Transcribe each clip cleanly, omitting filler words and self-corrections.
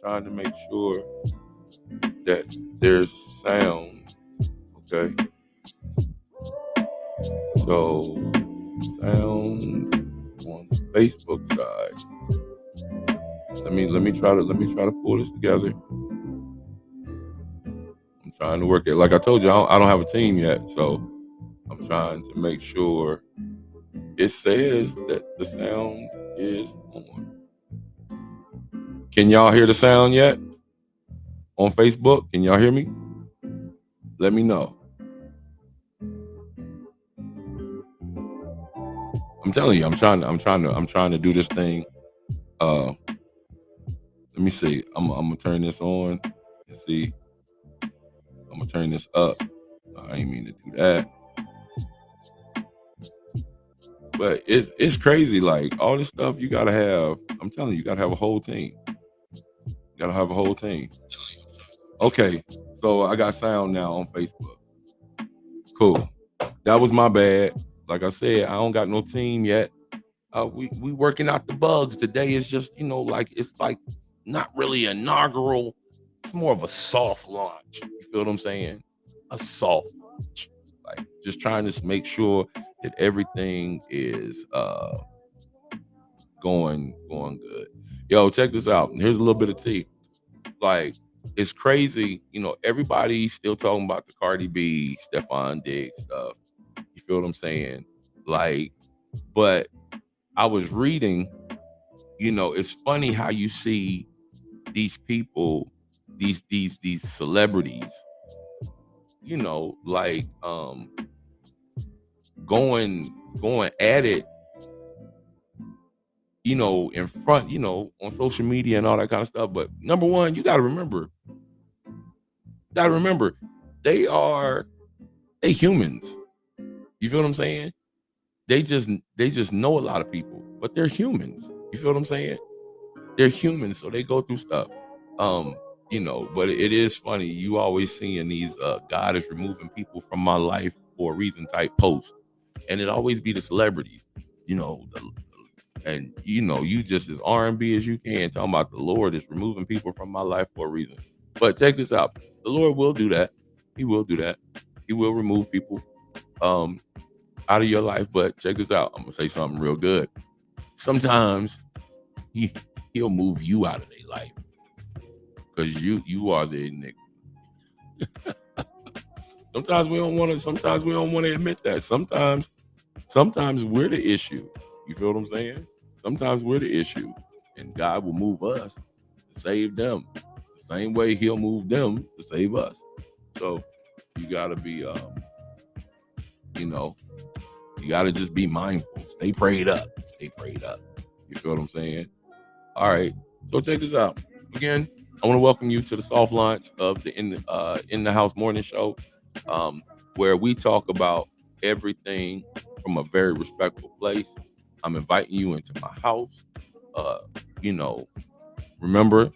trying to make sure that there's sound. Okay. So sound on the Facebook side. Let me try to pull this together. I'm trying to work it. Like I told you, I don't have a team yet, so I'm trying to make sure it says that the sound is on. Can y'all hear the sound yet? On Facebook? Can y'all hear me? Let me know. I'm telling you, I'm trying to do this thing. Let me see. I'm gonna turn this on and see. I'm gonna turn this up. I ain't mean to do that. But it's crazy. Like all this stuff you gotta have. I'm telling you, you gotta have a whole team. You gotta have a whole team. Okay, so I got sound now on Facebook. Cool. That was my bad. Like I said, I don't got no team yet. We working out the bugs. Today is just, like it's like not really inaugural. It's more of a soft launch. You feel what I'm saying? A soft launch. Like just trying to make sure that everything is going good. Yo, check this out. Here's a little bit of tea. Like it's crazy, everybody's still talking about the Cardi B, Stephon Diggs stuff. You feel what I'm saying? Like, but I was reading, it's funny how you see these people, these celebrities, like going at it, in front, on social media and all that kind of stuff. But number one, you gotta remember, they humans. You feel what I'm saying? They just know a lot of people, but they're humans. You feel what I'm saying? They're humans, so they go through stuff. But it is funny. You always seeing these God is removing people from my life for a reason type posts. And it always be the celebrities, you just as R&B as you can, talking about the Lord is removing people from my life for a reason. But check this out. The Lord will do that. He will do that. He will remove people out of your life. But check this out. I'm gonna say something real good. Sometimes he'll move you out of their life because you are the enigma. Sometimes we don't want to admit that. Sometimes we're the issue. You feel what I'm saying? Sometimes we're the issue, and God will move us to save them the same way He'll move them to save us. So you gotta be, you gotta just be mindful. Stay prayed up. Stay prayed up. You feel what I'm saying? All right. So check this out. Again, I want to welcome you to the soft launch of the InDaHouse Morning Show, where we talk about everything from a very respectful place. I'm inviting you into my house. Remember,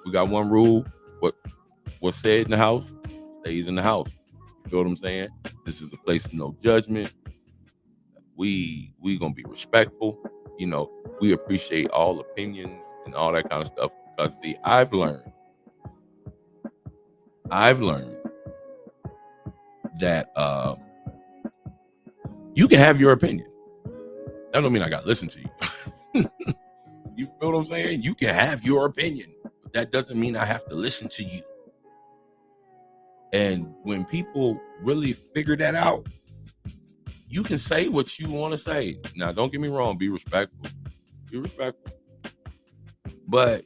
we got one rule: what's said in the house stays in the house. You feel what I'm saying? This is a place of no judgment. We gonna be respectful. We appreciate all opinions and all that kind of stuff. Because see, I've learned that you can have your opinion. That don't mean I gotta listen to you. You feel what I'm saying? You can have your opinion, but that doesn't mean I have to listen to you. And when people really figure that out, you can say what you want to say. Now, don't get me wrong. Be respectful. Be respectful. But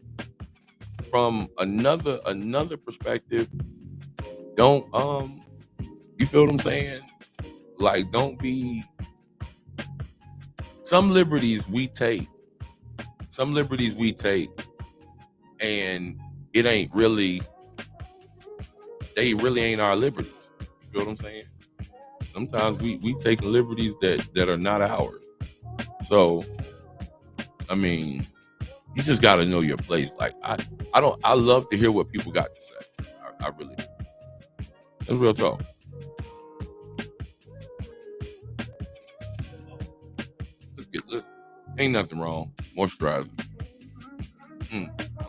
from another perspective, don't you feel what I'm saying? Like, don't be. Some liberties we take, and it ain't really. They really ain't our liberties. You feel what I'm saying? Sometimes we take liberties that are not ours. So, I mean, you just got to know your place. Like I love to hear what people got to say. I really do. That's real talk. Ain't nothing wrong. Moisturizer.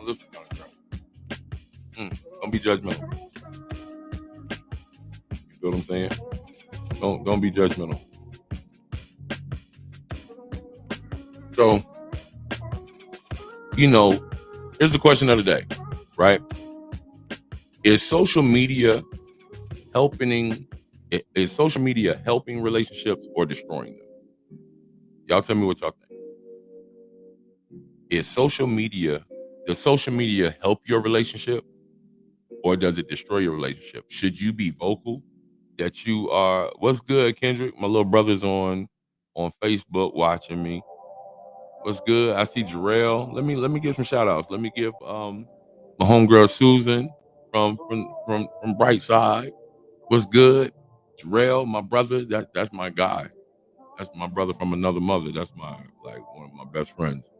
Let's Don't be judgmental. You feel what I'm saying? Don't be judgmental. So, here's the question of the day, right? Is social media helping relationships or destroying them? Y'all tell me what y'all think. Does social media help your relationship or does it destroy your relationship? Should you be vocal that you are? What's good, Kendrick? My little brother's on Facebook watching me. What's good? I see Jarrell. Let me give some shout outs. Let me give my homegirl Susan from Brightside. What's good? Jarrell, my brother, that's my guy. That's my brother from another mother. That's one of my best friends.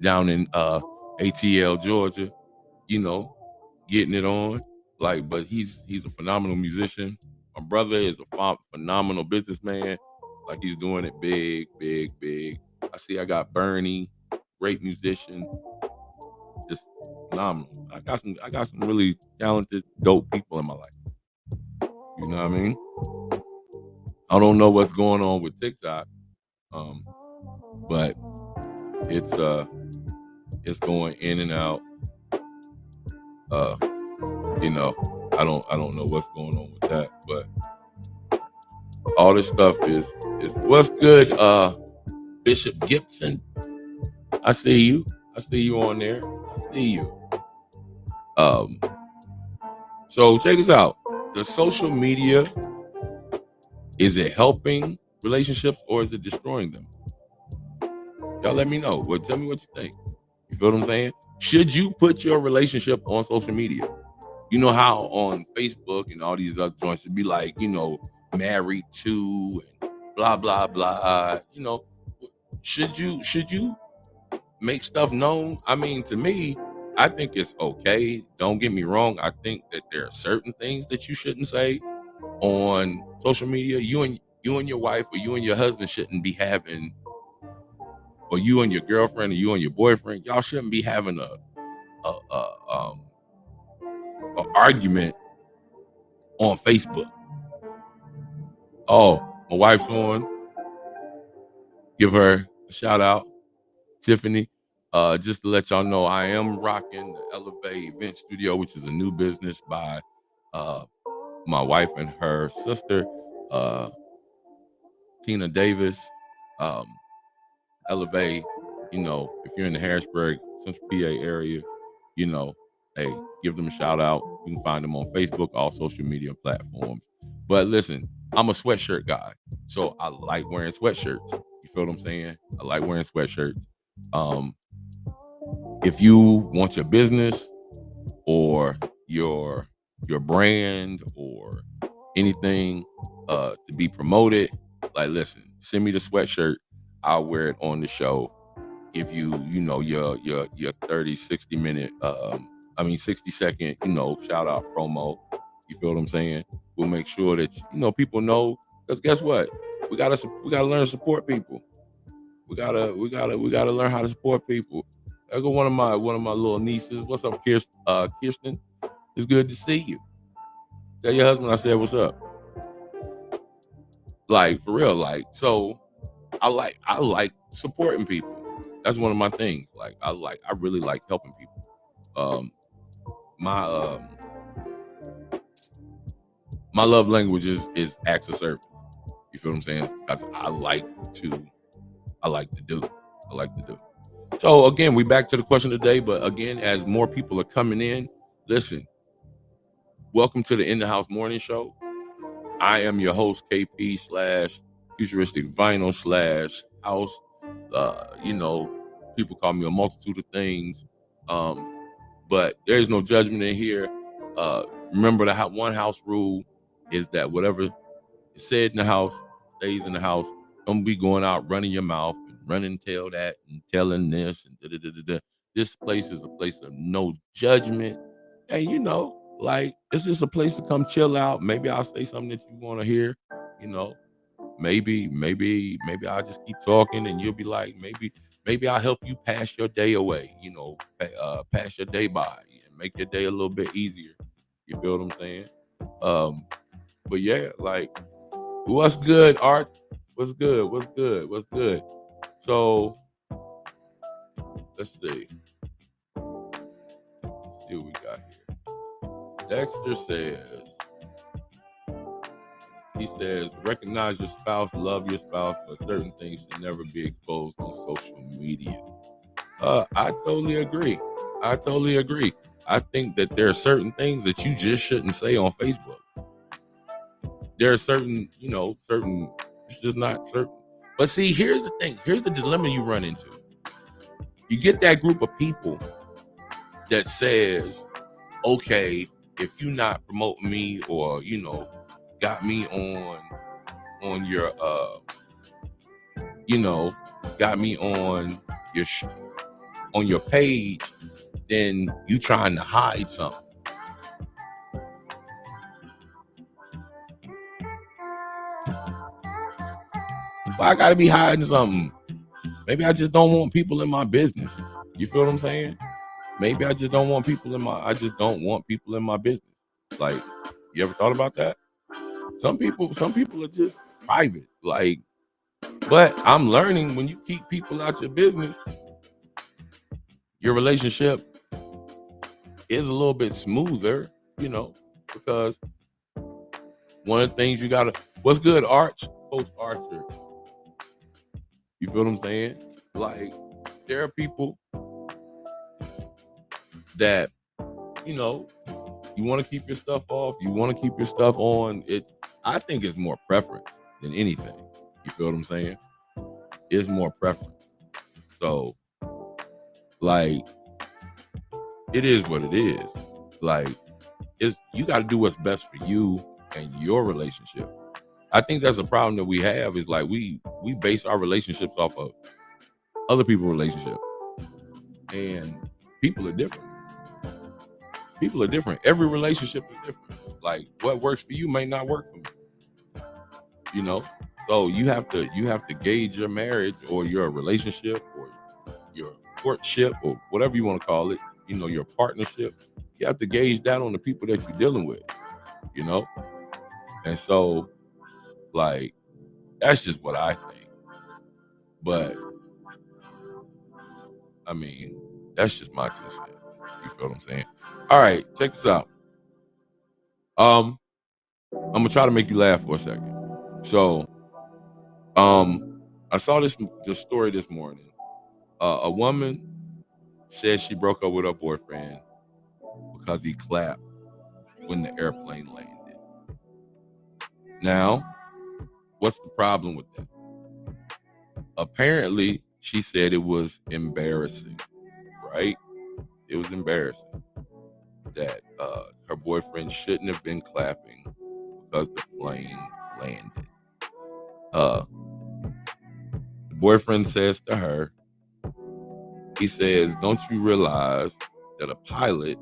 Down in ATL, Georgia, getting it on. But he's a phenomenal musician. My brother is a phenomenal businessman. He's doing it big, big, big. I got Bernie, great musician, just phenomenal. I got some really talented, dope people in my life. You know what I mean? I don't know what's going on with TikTok, but it's going in and out. I don't know what's going on with that, but all this stuff is what's good. Bishop Gibson, I see you on there. I see you. So check this out. The social media, is it helping relationships or is it destroying them? Y'all let me know. Well, tell me what you think. You feel what I'm saying? Should you put your relationship on social media? You know how on Facebook and all these other joints to be like, married to and blah blah blah. Should you make stuff known? I mean, to me, I think it's okay. Don't get me wrong. I think that there are certain things that you shouldn't say on social media. You and your wife or you and your husband shouldn't be having, or you and your girlfriend or you and your boyfriend, y'all shouldn't be having a argument on Facebook. Oh, my wife's on. Give her a shout out, Tiffany. Just to let y'all know, I am rocking the Elevate Event Studio, which is a new business by my wife and her sister, Tina Davis. Elevate, if you're in the Harrisburg, Central PA area, hey, give them a shout out. You can find them on Facebook, all social media platforms. But listen, I'm a sweatshirt guy, so I like wearing sweatshirts. You feel what I'm saying? I like wearing sweatshirts. If you want your business or your brand or anything to be promoted, listen, send me the sweatshirt. I'll wear it on the show. Give you, your 30, 60 minute, 60 second, shout out promo. You feel what I'm saying? We'll make sure that, people know, because guess what? We gotta learn to support people. We gotta learn how to support people. I got one of my little nieces. What's up, Kirsten? It's good to see you. Tell your husband I said what's up. For real, so I like supporting people. That's one of my things. I really like helping people. My my love language is acts of service. You feel what I'm saying? Because I like to do. So again, we back to the question of the day. But again, as more people are coming in, listen. Welcome to the InDaHouse Morning Show. I am your host, KP / Futuristic Vinyl / House. People call me a multitude of things, but there is no judgment in here. Remember, the one house rule is that whatever is said in the house stays in the house. Don't be going out running your mouth and running tell that and telling this and da-da-da-da-da. This place is a place of no judgment, and it's just a place to come chill out. Maybe I'll say something that you want to hear. Maybe I'll just keep talking and you'll be like, maybe I'll help you pass your day away. Pass your day by. make your day a little bit easier. You feel what I'm saying? But yeah, like, what's good, Art? What's good? What's good? What's good? So let's see. Let's see what we got here. Dexter says, he says, recognize your spouse, love your spouse, but certain things should never be exposed on social media. I totally agree. I totally agree. I think that there are certain things that you just shouldn't say on Facebook. There are certain, it's just not certain. But see, here's the thing. Here's the dilemma you run into. You get that group of people that says, okay, if you not promoting me or, got me on your, got me on your page, then you trying to hide something. Well, I gotta be hiding something. Maybe I just don't want people in my business. You feel what I'm saying? Maybe I just don't want people in my business. Like, you ever thought about that? Some people are just private. Like, but I'm learning when you keep people out your business, your relationship is a little bit smoother, because one of the things you gotta, what's good, Coach Archer? You feel what I'm saying? Like, there are people that, you want to keep your stuff off, you want to keep your stuff on. I think it's more preference than anything. You feel what I'm saying? It's more preference. So, like, it is what it is. Like, you got to do what's best for you and your relationship. I think that's a problem that we have, is like we base our relationships off of other people's relationship, and people are different. People are different. Every relationship is different. Like, what works for you may not work for me. So you have to gauge your marriage or your relationship or your courtship or whatever you want to call it. Your partnership. You have to gauge that on the people that you're dealing with. And so, like, that's just what I think. But I mean, that's just my 2 cents. You feel what I'm saying? All right, check this out. I'm gonna try to make you laugh for a second. So, I saw this story this morning. A woman said she broke up with her boyfriend because he clapped when the airplane landed. Now, what's the problem with that? Apparently, she said it was embarrassing, right? It was embarrassing that her boyfriend shouldn't have been clapping because the plane landed. The boyfriend says to her, he says, don't you realize that a pilot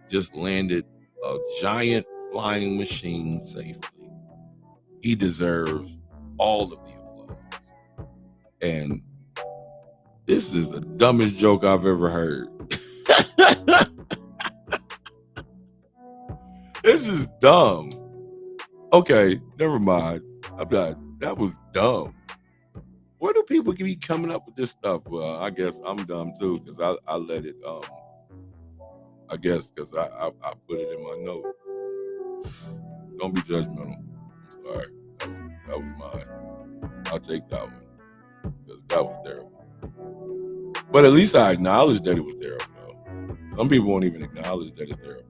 just landed a giant flying machine safely? He deserves all of the applause. And this is the dumbest joke I've ever heard. This is dumb. Okay, never mind. That was dumb. Where do people be coming up with this stuff? Well, I guess I'm dumb too, because I let it, I guess because I put it in my notes. Don't be judgmental. I'm sorry. That was mine. I'll take that one, because that was terrible. But at least I acknowledged that it was terrible, though. Some people won't even acknowledge that it's terrible.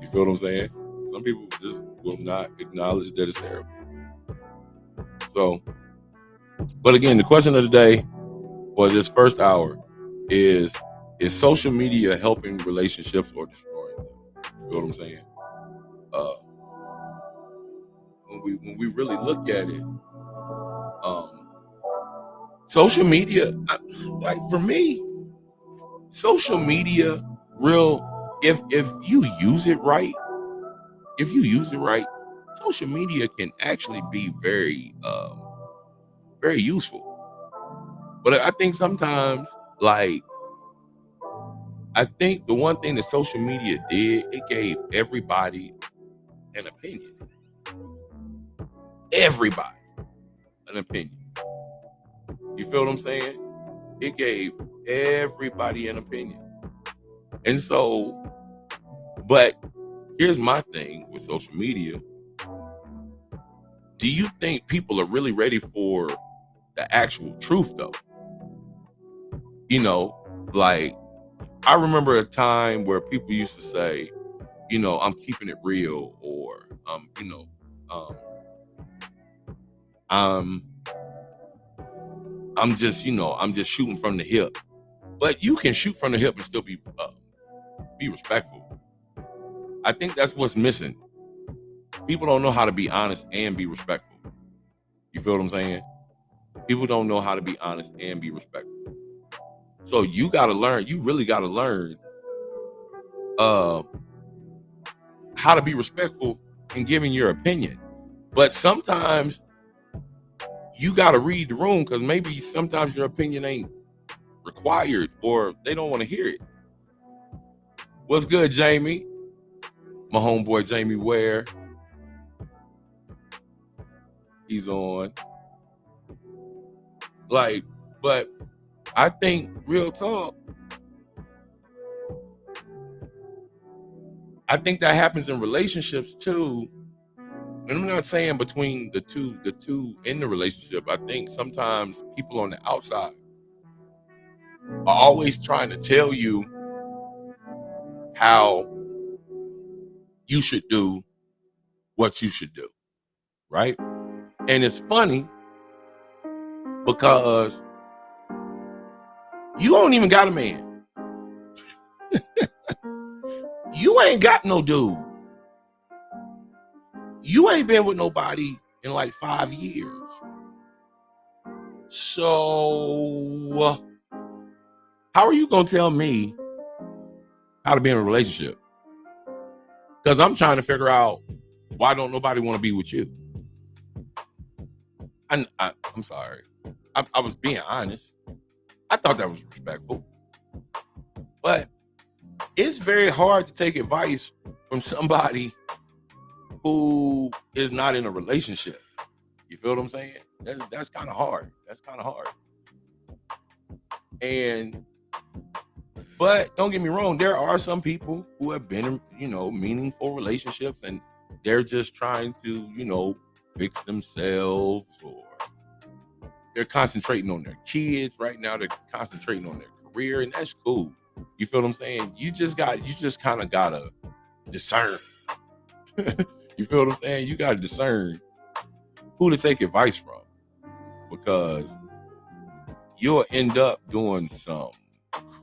You feel what I'm saying? Some people just will not acknowledge that it's terrible. So, but again, the question of the day for this first hour is social media helping relationships or destroying them? You feel what I'm saying? When we really look at it, social media, like, for me, social media, if you use it right, social media can actually be very very useful. But I think sometimes, like, I think the one thing that social media did, it gave everybody an opinion. Everybody an opinion. You feel what I'm saying? It gave everybody an opinion. And so, but here's my thing with social media. Do you think people are really ready for the actual truth though? You know, like I remember a time where people used to say, you know, I'm keeping it real, or I'm just, I'm just shooting from the hip. But you can shoot from the hip and still be respectful. I think that's what's missing. People don't know how to be honest and be respectful. You feel what I'm saying? People don't know how to be honest and be respectful. So you got to learn. You really got to learn how to be respectful in giving your opinion. But sometimes you got to read the room, because maybe sometimes your opinion ain't required, or they don't want to hear it. What's good, Jamie? My homeboy Jamie Ware. He's on. Like, but I think real talk, I think that happens in relationships too. And I'm not saying between the two in the relationship. I think sometimes people on the outside are always trying to tell you how you should do what you should do, right? And it's funny because you don't even got a man. You ain't got no dude. You ain't been with nobody in like 5 years. So how are you going to tell me how to be in a relationship? Because I'm trying to figure out why don't nobody want to be with you. I'm sorry. I was being honest. I thought that was respectful. But it's very hard to take advice from somebody who is not in a relationship. You feel what I'm saying? That's kind of hard. That's kind of hard. But don't get me wrong, there are some people who have been in, meaningful relationships, and they're just trying to, fix themselves, or they're concentrating on their kids right now. They're concentrating on their career, and that's cool. You feel what I'm saying? You just kind of gotta discern. You feel what I'm saying? You gotta discern who to take advice from, because you'll end up doing some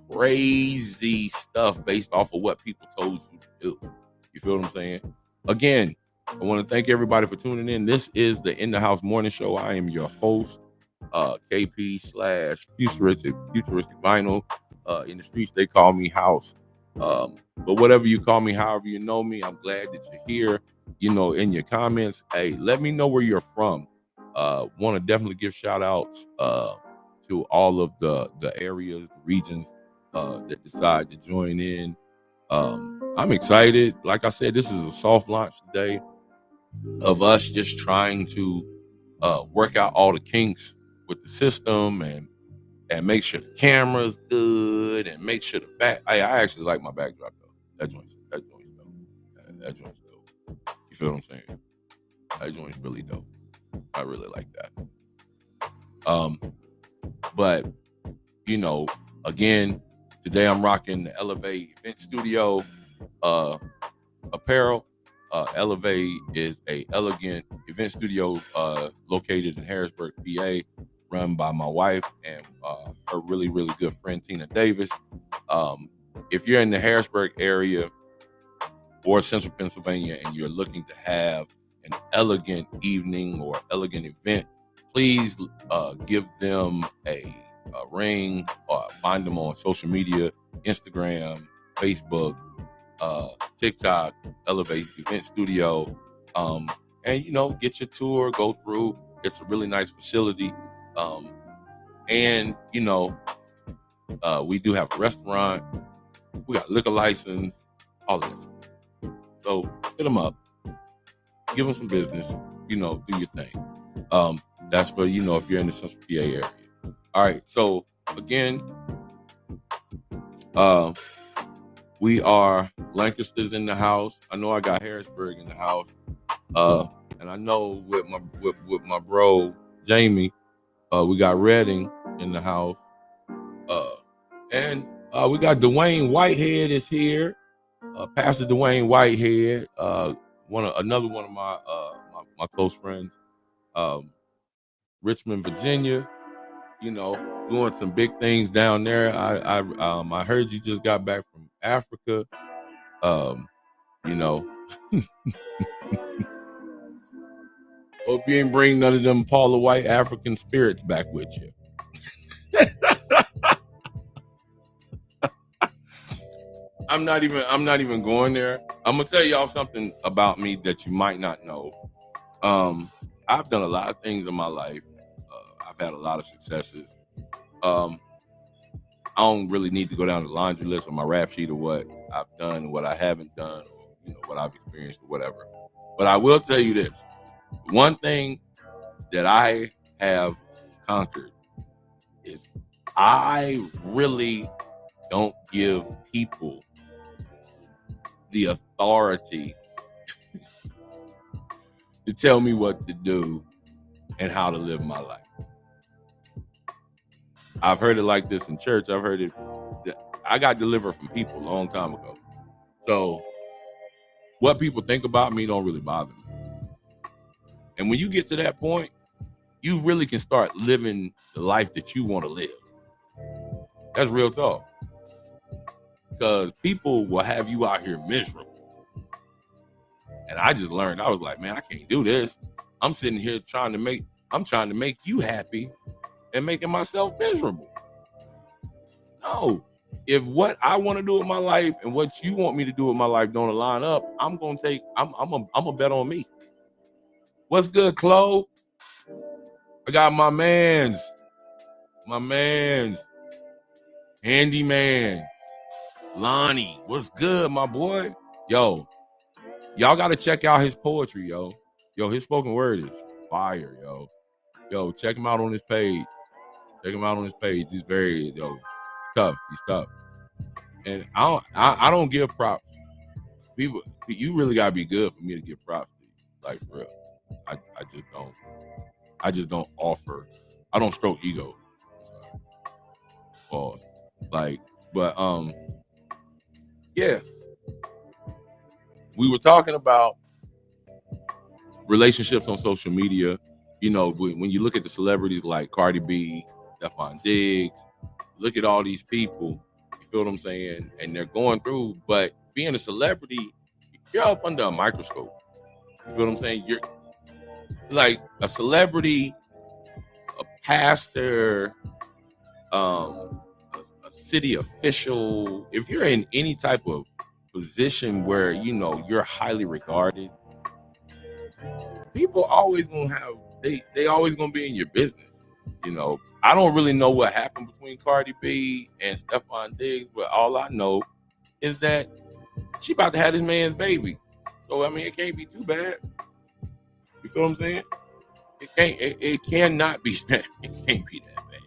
crazy stuff based off of what people told you to do. You feel what I'm saying? Again, I want to thank everybody for tuning in. This is the InDaHouse Morning Show. I am your host, KP/futuristic vinyl. In the streets, they call me House. But whatever you call me, however you know me, I'm glad that you're here. In your comments, hey, let me know where you're from. Want to definitely give shout outs to all of the areas, the regions that decide to join in. I'm excited. Like I said, this is a soft launch today of us just trying to work out all the kinks with the system, and make sure the camera's good, and make sure the back. I actually like my backdrop though. That joint's dope. That joint's dope. You feel what I'm saying? That joint's really dope. I really like that. But again, today I'm rocking the Elevate Event Studio apparel. Elevate is a elegant event studio located in Harrisburg, PA, run by my wife and her really, really good friend Tina Davis. If you're in the Harrisburg area or Central Pennsylvania and you're looking to have an elegant evening or elegant event, please give them a ring, or find them on social media, Instagram, Facebook, TikTok, Elevate Event Studio, and get your tour, go through. It's a really nice facility, and we do have a restaurant. We got liquor license, all of this. So hit them up, give them some business, do your thing. That's for, if you're in the Central PA area. All right. So again, we are Lancaster's in the house. I know I got Harrisburg in the house. And I know with my bro Jamie, we got Reading in the house. And we got Dwayne Whitehead is here. Pastor Dwayne Whitehead, another one of my close friends, Richmond, Virginia. Doing some big things down there. I heard you just got back from Africa. Hope you ain't bring none of them Paula White African spirits back with you. I'm not even going there. I'm gonna tell y'all something about me that you might not know. I've done a lot of things in my life. I've had a lot of successes. I don't really need to go down the laundry list on my rap sheet of what I've done and what I haven't done, or what I've experienced or whatever. But I will tell you this: one thing that I have conquered is I really don't give people the authority to tell me what to do and how to live my life. I've heard it like this in church. I've heard it. I got delivered from people a long time ago. So what people think about me don't really bother me. And when you get to that point, you really can start living the life that you want to live. That's real talk. Because people will have you out here miserable. And I just learned, I was like, man, I can't do this. I'm sitting here trying to make you happy and making myself miserable. No. If what I want to do with my life and what you want me to do with my life don't line up, I'm gonna bet on me. What's good, Chloe? I got my man's handyman, Lonnie. What's good, my boy? Yo, y'all gotta check out his poetry, yo. Yo, his spoken word is fire, yo. Yo, check him out on his page. He's very, he's tough. He's tough. And I don't give props. People, you really gotta be good for me to give props to you. Like, for real. I just don't offer. I don't stroke ego. Sorry. Pause. But yeah. We were talking about relationships on social media. When you look at the celebrities like Cardi B, Stephon Diggs, look at all these people, you feel what I'm saying? And they're going through, but being a celebrity, you're up under a microscope. You feel what I'm saying? You're like a celebrity, a pastor, a city official. If you're in any type of position where, you're highly regarded, people always gonna have, they always gonna be in your business. I don't really know what happened between Cardi B and Stephon Diggs, but all I know is that she about to have this man's baby. So it can't be too bad. You feel what I'm saying? It cannot be that. It can't be that bad.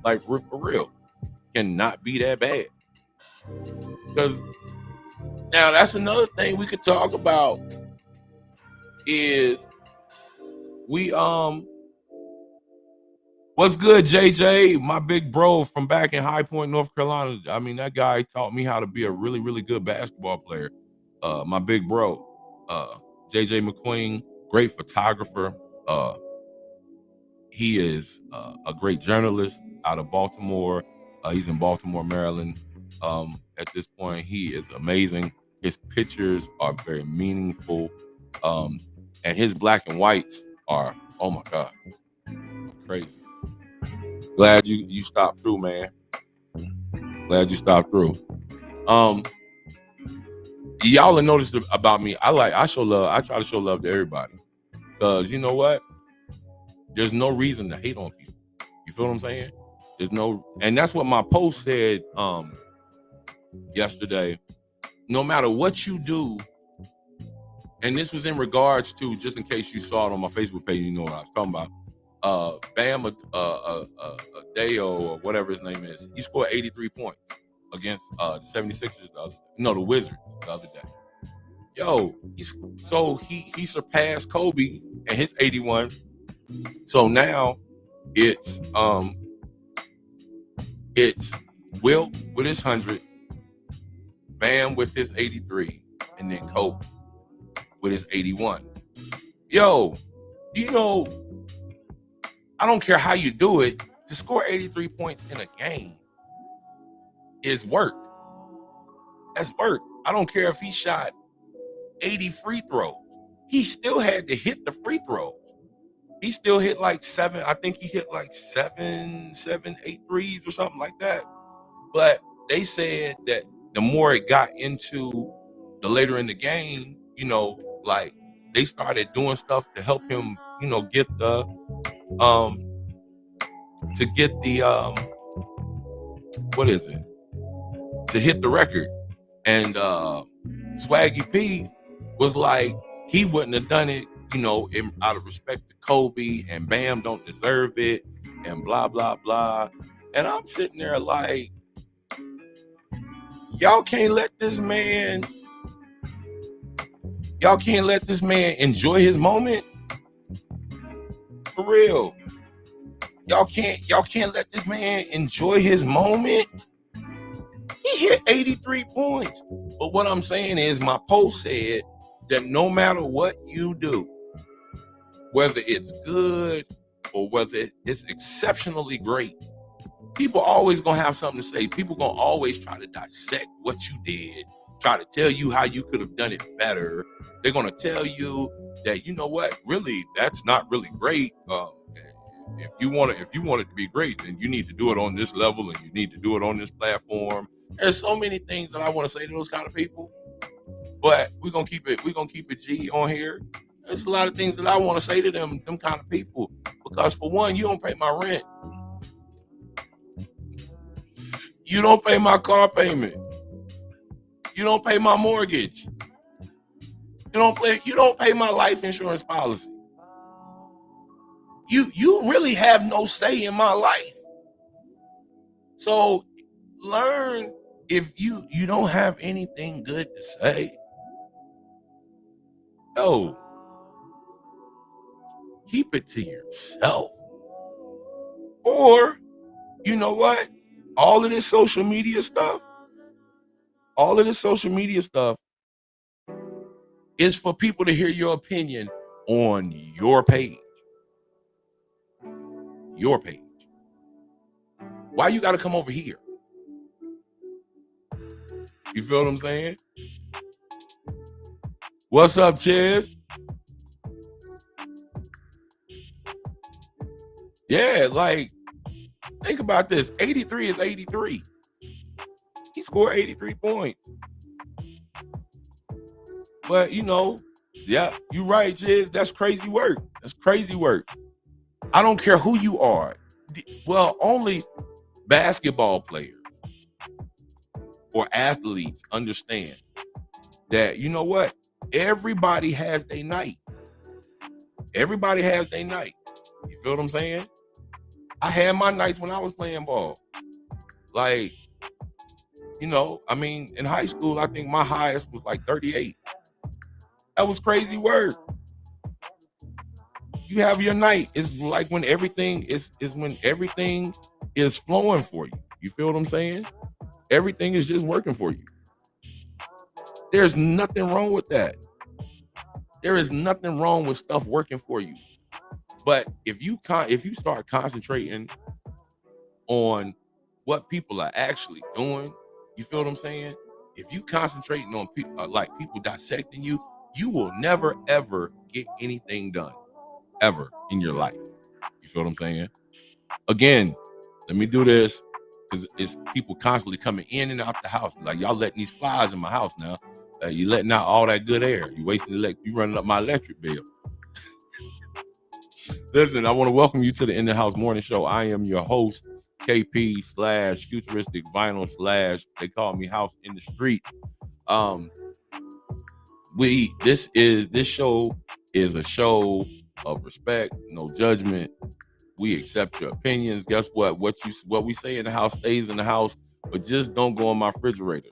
Like, for real, it cannot be that bad. Because now that's another thing we could talk about is what's good, JJ? My big bro from back in High Point, North Carolina. That guy taught me how to be a really, really good basketball player. My big bro, JJ McQueen, great photographer. He is a great journalist out of Baltimore. He's in Baltimore, Maryland. At this point, he is amazing. His pictures are very meaningful. And his black and whites are, oh my God, crazy. Glad you stopped through, man. Glad you stopped through. Y'all have noticed about me. I show love. I try to show love to everybody. Because you know what? There's no reason to hate on people. You feel what I'm saying? And that's what my post said. yesterday. No matter what you do, and this was in regards to, just in case you saw it on my Facebook page, you know what I was talking about. Bam Adeo, or whatever his name is, he scored 83 points against the 76ers the Wizards the other day. Yo, he surpassed Kobe and his 81. So now it's Wilt with his 100, Bam with his 83, and then Kobe with his 81. Yo, I don't care how you do it, to score 83 points in a game is work. That's work. I don't care if he shot 80 free throws. He still had to hit the free throws. He still hit like 7. I think he hit like 8 threes or something like that. But they said that the more it got into the later in the game, like they started doing stuff to help him, get the to hit the record. And Swaggy P was like, he wouldn't have done it, out of respect to Kobe, and Bam don't deserve it, and blah, blah, blah. And I'm sitting there like, y'all can't let this man enjoy his moment? For real. Y'all can't let this man enjoy his moment? He hit 83 points. But what I'm saying is, my post said that no matter what you do, whether it's good or whether it's exceptionally great, people always gonna have something to say. People gonna always try to dissect what you did, try to tell you how you could have done it better. They're gonna tell you that, you know what, really, that's not really great. If you want it to be great, then you need to do it on this level, and you need to do it on this platform. There's so many things that I want to say to those kind of people, but we're gonna keep it G on here. There's a lot of things that I want to say to them kind of people, because for one, you don't pay my rent, you don't pay my car payment, you don't pay my mortgage, you don't pay my life insurance policy. You really have no say in my life. So learn, if you don't have anything good to say, keep it to yourself. Or, you know what? All of this social media stuff is for people to hear your opinion on your page. Your page. Why you got to come over here? You feel what I'm saying? What's up, Chiz? Yeah, like, think about this. 83 is 83. He scored 83 points. But, yeah, you're right, Chiz. That's crazy work. I don't care who you are. Well, only basketball players or athletes understand that, you know what? Everybody has their night. Everybody has their night. You feel what I'm saying? I had my nights when I was playing ball. Like, in high school, I think my highest was like 38. That was crazy work. You have your night. It's like when everything is flowing for you. You feel what I'm saying? Everything is just working for you. There's nothing wrong with that. There is nothing wrong with stuff working for you. But if you start concentrating on what people are actually doing, you feel what I'm saying? If you concentrating on people dissecting you, you will never ever get anything done ever in your life. You feel what I'm saying? Again, let me do this, because it's people constantly coming in and out the house. Like, y'all letting these flies in my house now. You letting out all that good air. You wasting you running up my electric bill. Listen, I want to welcome you to the InDaHouse Morning Show. I am your host, KP/futuristic vinyl / they call me House in the Streets. This show is a show of respect, no judgment. We accept your opinions. Guess what? What we say in the house stays in the house, but just don't go in my refrigerator.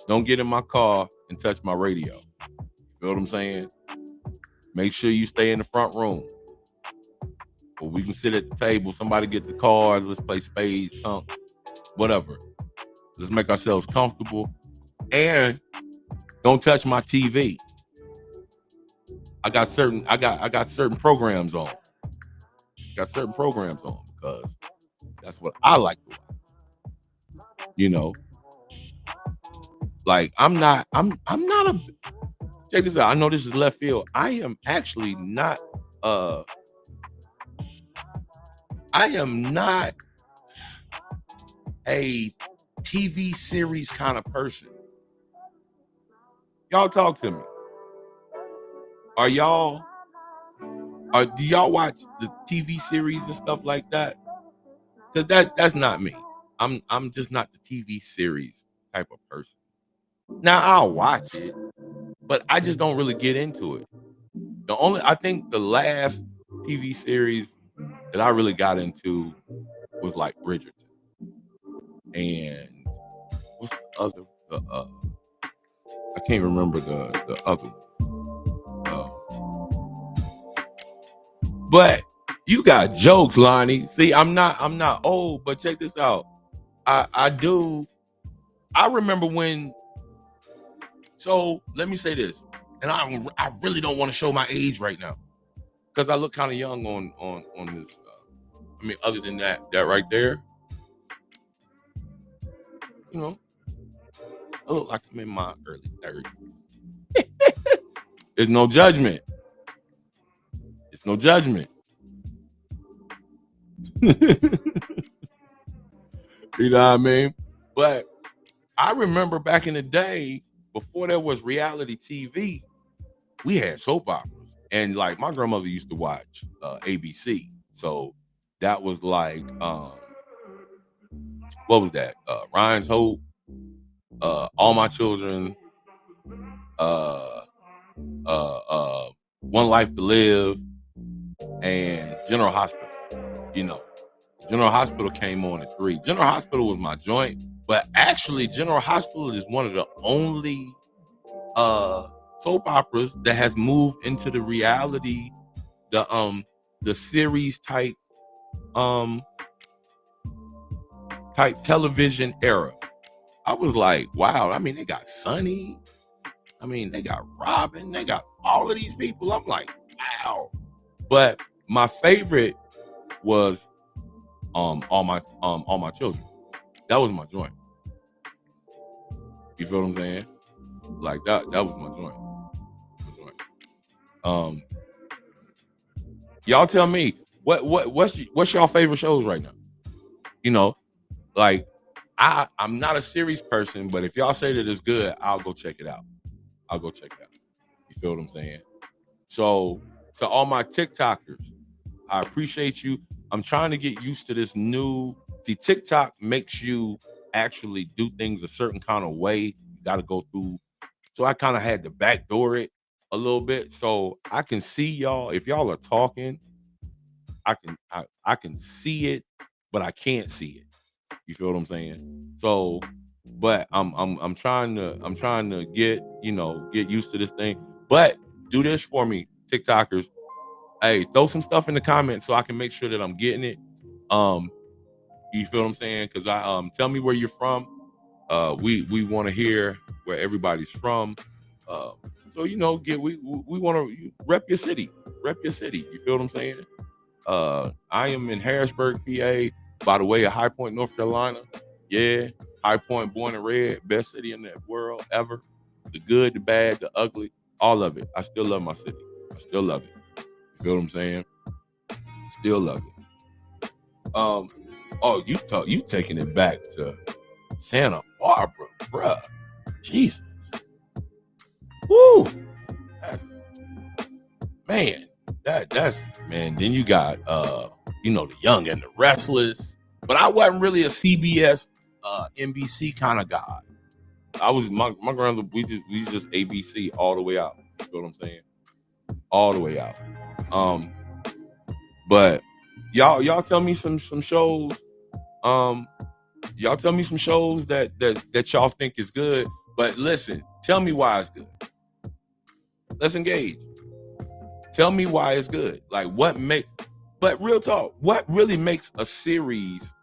Don't get in my car and touch my radio. You know what I'm saying? Make sure you stay in the front room. Or we can sit at the table. Somebody get the cards. Let's play spades, tunk, whatever. Let's make ourselves comfortable. And don't touch my TV. I got certain programs on. Got certain programs on because that's what I like to watch. You know, like I'm not a check this out. I know this is left field. I am actually not I am not a TV series kind of person. Y'all talk to me. Do y'all watch the TV series and stuff like that? Cause that's not me. I'm just not the TV series type of person. Now I'll watch it, but I just don't really get into it. I think the last TV series that I really got into was like Bridgerton. And what's the other? I can't remember the other one. But you got jokes, Lonnie. See, I'm not old, but check this out. I remember when. So let me say this, and I really don't want to show my age right now because I look kind of young on this. I mean, other than that right there, you know, I look like I'm in my early 30s. There's no judgment. It's no judgment. You know what I mean? But I remember back in the day, before there was reality TV, we had soap operas. And like my grandmother used to watch ABC. So that was like what was that? Ryan's Hope, All My Children, One Life to Live, and General Hospital. You know, General Hospital came on at 3. General Hospital was my joint, but actually General Hospital is one of the only soap operas that has moved into the reality, the series type television era. I was like, wow. I mean, they got Sonny. I mean, they got Robin. They got all of these people. I'm like, wow. But my favorite was all my children. That was my joint. You feel what I'm saying? Like that was my joint. Y'all tell me what's y'all favorite shows right now? You know, like I'm not a series person, but if y'all say that it's good, I'll go check it out. You feel what I'm saying? So to all my TikTokers, I appreciate you. I'm trying to get used to this new. See, TikTok makes you actually do things a certain kind of way. You got to go through. So I kind of had to backdoor it a little bit, so I can see y'all. If y'all are talking, I can see it, but I can't see it. You feel what I'm saying? So, but I'm trying to get used to this thing. But do this for me, TikTokers. Hey, throw some stuff in the comments so I can make sure that I'm getting it. You feel what I'm saying? Because tell me where you're from. We want to hear where everybody's from. So we want to rep your city. You feel what I'm saying? I am in Harrisburg, PA, by the way of High Point, North Carolina. Yeah, High Point, born and reared, best city in the world ever. The good, the bad, the ugly, all of it. I still love my city. I still love it. You feel what I'm saying? Still love it. You taking it back to Santa Barbara, bruh. Jesus. Woo. That's man. Then you got the Young and the Restless. But I wasn't really a CBS, NBC kind of guy. I was my grandmother. We just ABC all the way out. You know what I'm saying? All the way out. But y'all tell me some shows. Y'all tell me some shows that y'all think is good. But listen, tell me why it's good. Let's engage. Tell me why it's good. Like but real talk, what really makes a series?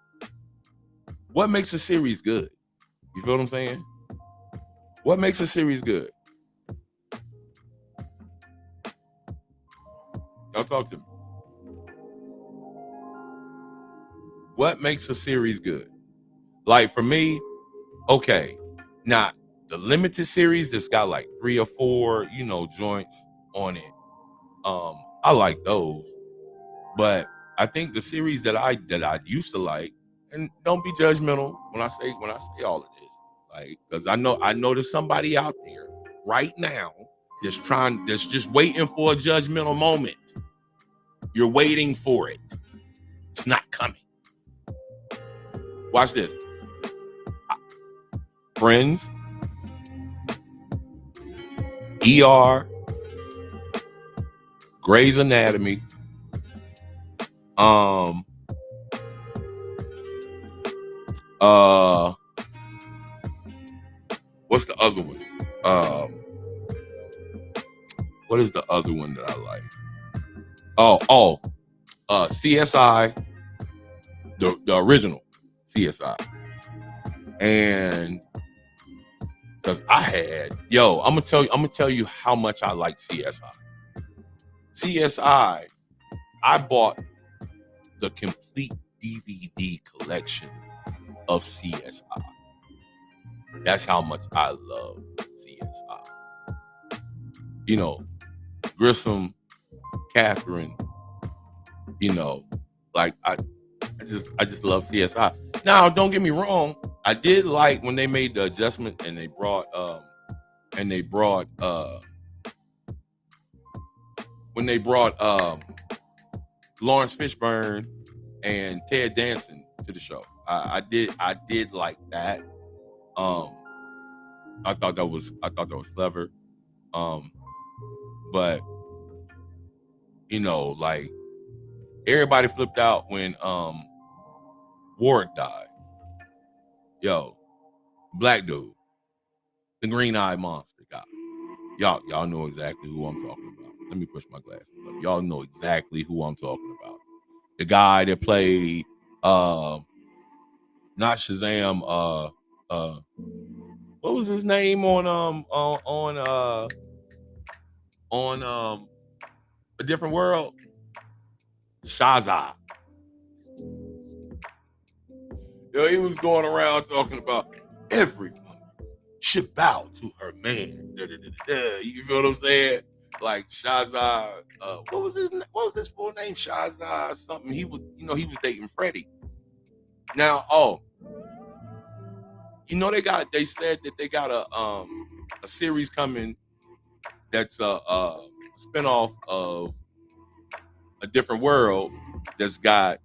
What makes a series good? You feel what I'm saying? What makes a series good? Y'all talk to me. What makes a series good? Like for me, okay. Now the limited series that's got like 3 or 4, joints on it. I like those. But I think the series that I used to like, and don't be judgmental when I say all of this, like, because I know there's somebody out there right now that's just waiting for a judgmental moment. You're waiting for it. It's not coming. Watch this. Friends, ER, Grey's Anatomy, what's the other one? What is the other one that I like? CSI, the original CSI. And because I'm gonna tell you how much I like CSI. CSI, I bought the complete DVD collection of CSI. That's how much I love CSI. Grissom, Catherine, like I just love CSI. Now, don't get me wrong, I did like when they made the adjustment and they brought Lawrence Fishburne and Ted Danson to the show. I did like that. I thought that was clever. But like everybody flipped out when Warwick died. Yo, black dude, the green-eyed monster guy. Y'all know exactly who I'm talking about. Let me push my glasses up. Y'all know exactly who I'm talking about. The guy that played not Shazam, what was his name on A Different World? Shazam. He was going around talking about every woman should bow to her man. You feel what I'm saying? Like Shazam. What was his full name? Shazam something. He was dating Freddie. Now, they said that they got a series coming that's a spinoff of A Different World that's got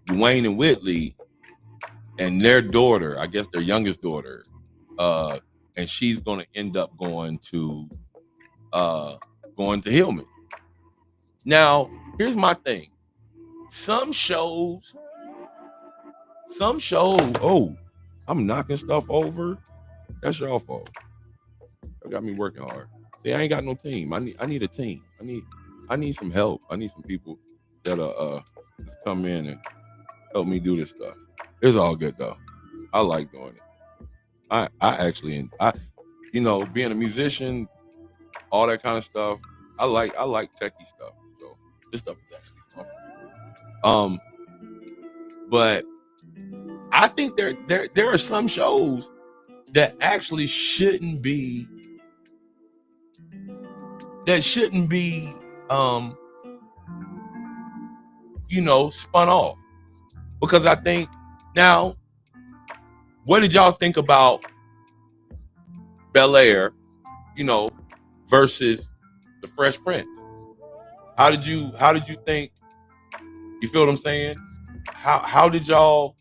Dwayne and Whitley and their daughter, I guess their youngest daughter, and she's gonna end up going to Hillman. Now, here's my thing. Some shows, I'm knocking stuff over. That's your fault. You got me working hard. See, I ain't got no team. I need a team. I need some help. I need some people that come in and help me do this stuff. It's all good though. I like doing it. I actually being a musician, all that kind of stuff. I like techie stuff. So this stuff is actually fun. But I think there are some shows that actually shouldn't be spun off, because I think now, what did y'all think about Bel-Air, versus the Fresh Prince? How did you think? You feel what I'm saying? how did y'all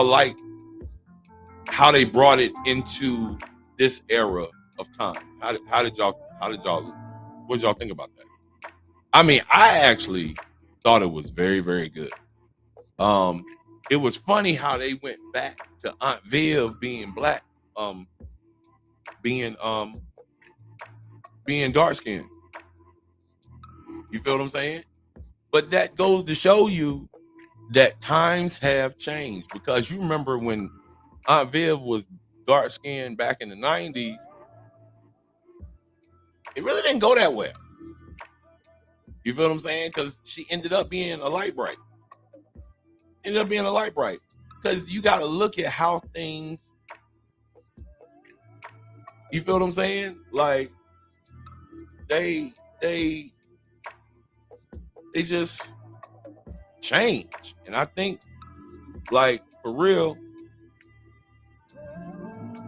like how they brought it into this era of time? How did y'all what did y'all think about that? I mean, I actually thought it was very, very good. It was funny how they went back to Aunt Viv being black, being dark skinned. You feel what I'm saying? But that goes to show you that times have changed, because you remember when Aunt Viv was dark skinned back in the 90s, it really didn't go that well. You feel what I'm saying? Because she ended up being a light bright. Because you got to look at how things, you feel what I'm saying? Like they just change. And I think, like, for real,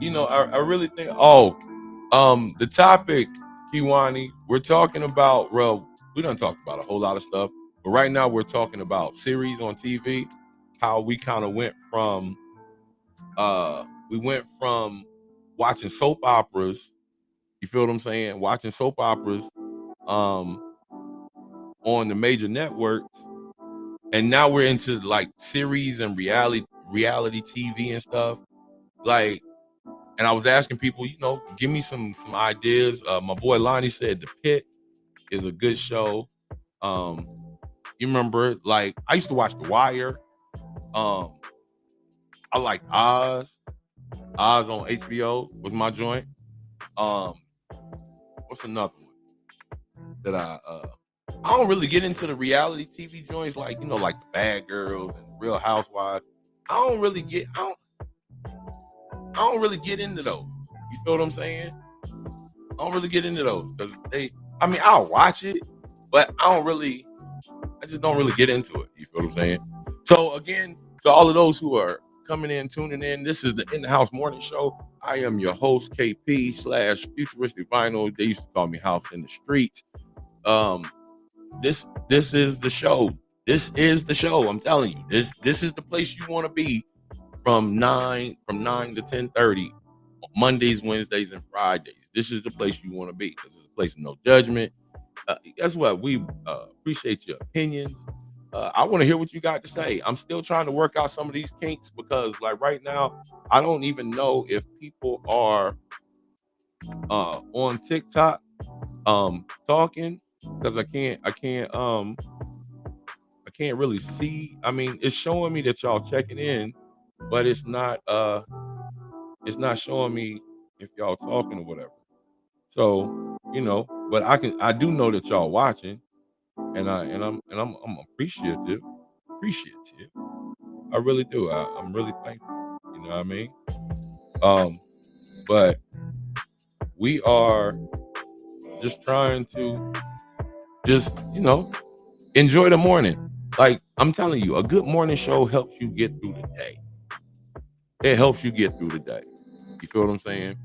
you know, I really think, the topic, Kiwani, we're talking about, well, we done talked about a whole lot of stuff, but right now we're talking about series on TV, how we kind of went from watching soap operas, you feel what I'm saying? Watching soap operas on the major networks, and now we're into like series and reality TV and stuff. Like, and I was asking people, you know, give me some ideas. My boy Lonnie said The Pit is a good show. You remember, like, I used to watch The Wire. I liked Oz. Oz on HBO was my joint. What's another one that I don't really get into the reality TV joints, like, you know, like the Bad Girls and Real Housewives. I don't really get into those. You feel what I'm saying? I don't really get into those because I'll watch it, but I just don't really get into it. You feel what I'm saying? So again, to all of those who are coming in, tuning in, this is the InDaHouse Morning Show. I am your host, KP / Futuristic Vinyl. They used to call me House in the Streets. This is the show. This is the show. I'm telling you, this is the place you want to be from 9 to 10:30, Mondays, Wednesdays, and Fridays. This is the place you want to be, because it's a place of no judgment. Guess what? We appreciate your opinions. I want to hear what you got to say. I'm still trying to work out some of these kinks, because, like, right now, I don't even know if people are on TikTok talking, because I can't really see. I mean, it's showing me that y'all checking in, but it's not showing me if y'all talking or whatever. So, you know, but I do know that y'all watching, and I'm appreciative. I really do. I'm really thankful. You know what I mean? But we are just trying to you know, enjoy the morning. Like, I'm telling you, a good morning show helps you get through the day. It helps you get through the day. You feel what I'm saying?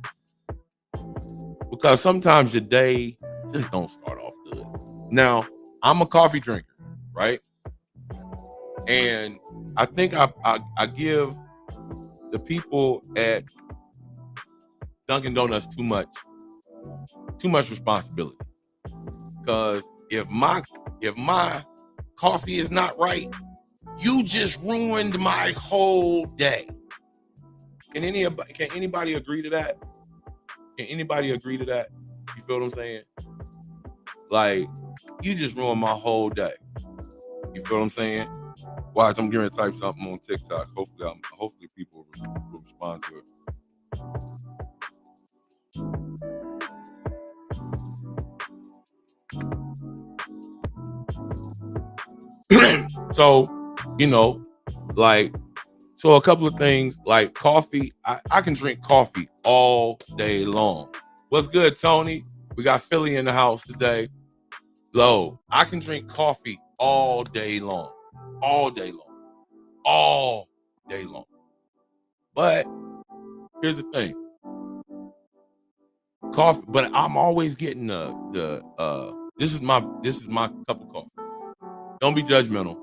Because sometimes your day just don't start off good. Now, I'm a coffee drinker, right? And I think I give the people at Dunkin' Donuts too much responsibility. Because if my coffee is not right, you just ruined my whole day. Can anybody agree to that? Can anybody agree to that? You feel what I'm saying? Like, you just ruined my whole day. You feel what I'm saying? Watch, I'm going to type something on TikTok. Hopefully people will respond to it. So, you know, like, so a couple of things, like coffee. I can drink coffee all day long. What's good, Tony? We got Philly in the house today. Low, I can drink coffee all day long. All day long. All day long. But here's the thing. Coffee, but I'm always getting this is my cup of coffee. Don't be judgmental.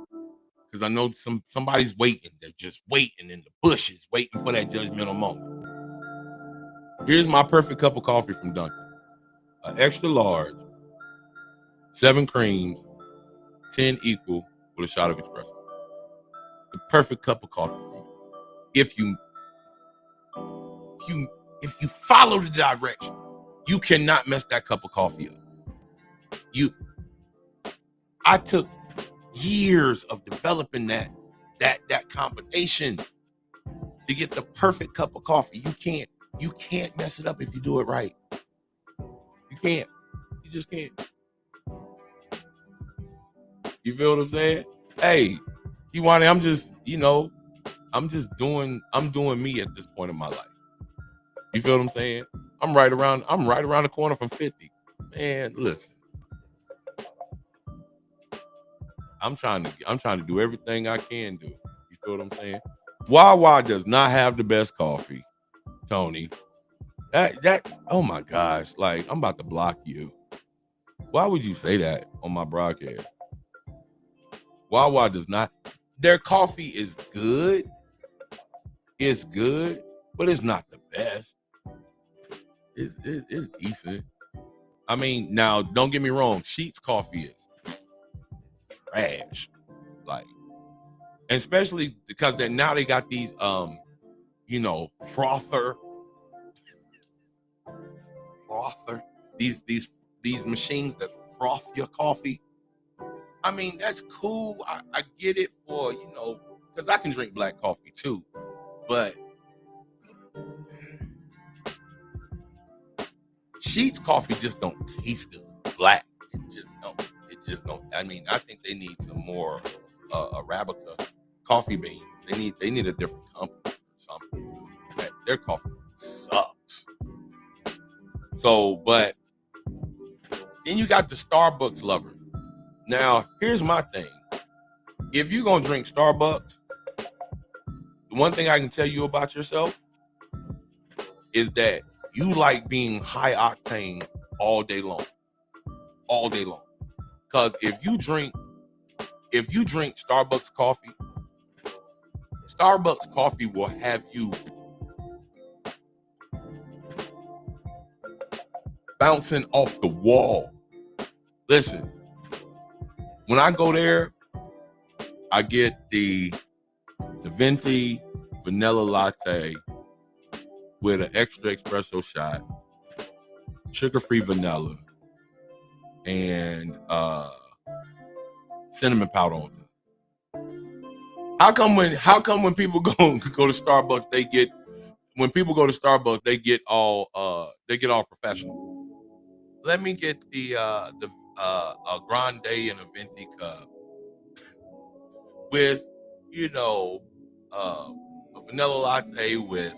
because I know somebody's waiting. They're just waiting in the bushes, waiting for that judgmental moment. Here's my perfect cup of coffee from Dunkin'. An extra large, 7 creams, 10 equal with a shot of espresso. The perfect cup of coffee for me. If you follow the directions, you cannot mess that cup of coffee up. I took years of developing that combination to get the perfect cup of coffee. You can't mess it up if you do it right. You can't. You just can't. You feel what I'm saying? Hey, Kiwani, I'm doing me at this point in my life. You feel what I'm saying? I'm right around the corner from 50. Man, listen. I'm trying to do everything I can do. You feel what I'm saying? Wawa does not have the best coffee, Tony. That oh my gosh, like I'm about to block you. Why would you say that on my broadcast? Wawa does not. Their coffee is good. It's good, but it's not the best. It's decent. I mean, now don't get me wrong. Sheet's coffee is trash. Like, and especially because now they got these frother these machines that froth your coffee. I mean, that's cool. I get it for, because I can drink black coffee too, but Sheet's coffee just don't taste good. Black, it just don't. I mean, I think they need some more Arabica coffee beans. They need a different company or something. Their coffee sucks. So, but then you got the Starbucks lovers. Now, here's my thing. If you're going to drink Starbucks, the one thing I can tell you about yourself is that you like being high octane all day long. All day long. Because if you drink Starbucks coffee will have you bouncing off the wall. Listen, when I go there, I get the venti vanilla latte with an extra espresso shot, sugar-free vanilla, and cinnamon powder on top. How come when people go to Starbucks they get all professional? Let me get a grande and a venti cup with a vanilla latte with.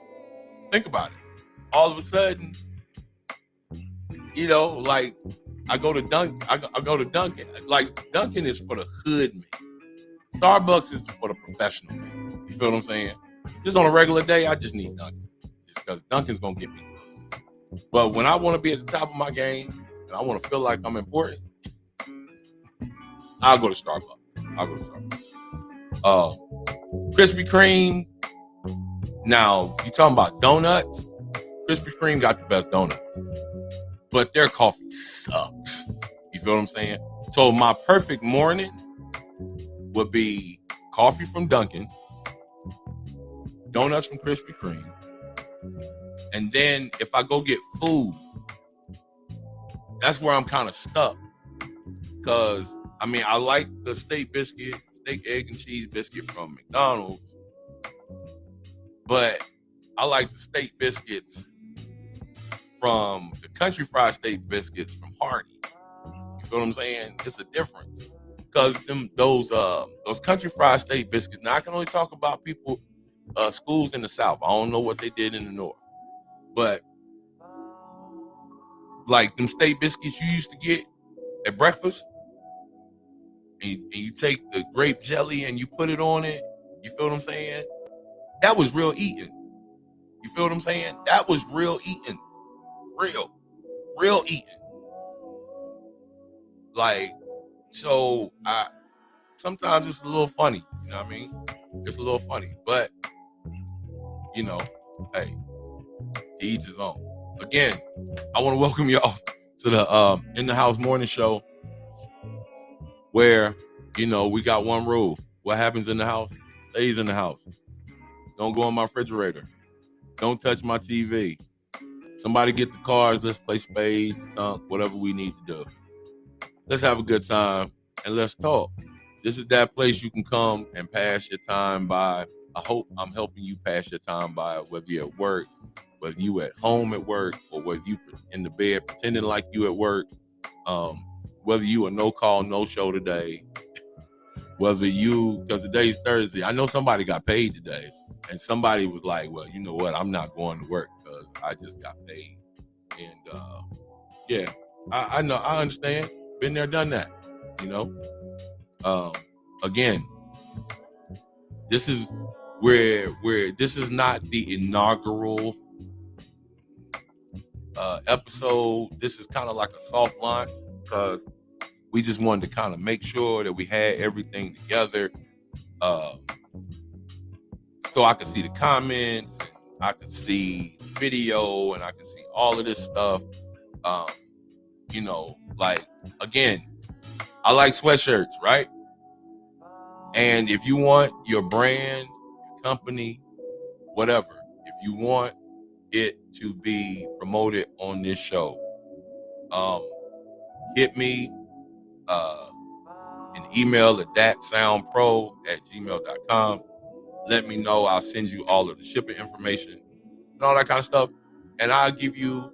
Think about it. All of a sudden, like I go to Dunkin'. Like Dunkin' is for the hood man. Starbucks is for the professional man. You feel what I'm saying? Just on a regular day, I just need Dunkin'. Just because Dunkin's gonna get me through. But when I want to be at the top of my game and I want to feel like I'm important, I'll go to Starbucks. Krispy Kreme. Now, you talking about donuts? Krispy Kreme got the best donuts. But their coffee sucks. You feel what I'm saying? So my perfect morning would be coffee from Dunkin', donuts from Krispy Kreme, and then if I go get food, that's where I'm kind of stuck. Because, I mean, I like the steak, egg, and cheese biscuit from McDonald's, but I like the steak biscuits from the country fried steak biscuits from Hardee's. You feel what I'm saying? It's a difference. Because those country fried steak biscuits, now I can only talk about schools in the South. I don't know what they did in the North. But like them steak biscuits you used to get at breakfast, and you take the grape jelly and you put it on it, you feel what I'm saying? That was real eating. You feel what I'm saying? That was real eating. Real eating. Like, so sometimes it's a little funny. You know what I mean? It's a little funny, but you know, hey, to each his own. Again, I want to welcome y'all to the In the House Morning Show, where we got one rule: what happens in the house stays in the house. Don't go on my refrigerator. Don't touch my TV. Somebody get the cards. Let's play spades, stump, whatever we need to do. Let's have a good time and let's talk. This is that place you can come and pass your time by. I hope I'm helping you pass your time by, whether you're at work, whether you at home at work, or whether you in the bed pretending like you at work, whether you a no call, no show today, whether you, because today's Thursday. I know somebody got paid today, and somebody was like, well, you know what, I'm not going to work because I just got paid. And yeah, I know, I understand. Been there, done that. Again, this is where this is not the inaugural episode. This is kind of like a soft launch because we just wanted to kind of make sure that we had everything together, so I could see the comments, and I could see the video, and I could see all of this stuff. Like, again, I like sweatshirts, right? And if you want your brand, your company, whatever, if you want it to be promoted on this show, hit me an email at thatsoundpro@gmail.com. Let me know. I'll send you all of the shipping information and all that kind of stuff. And I'll give you,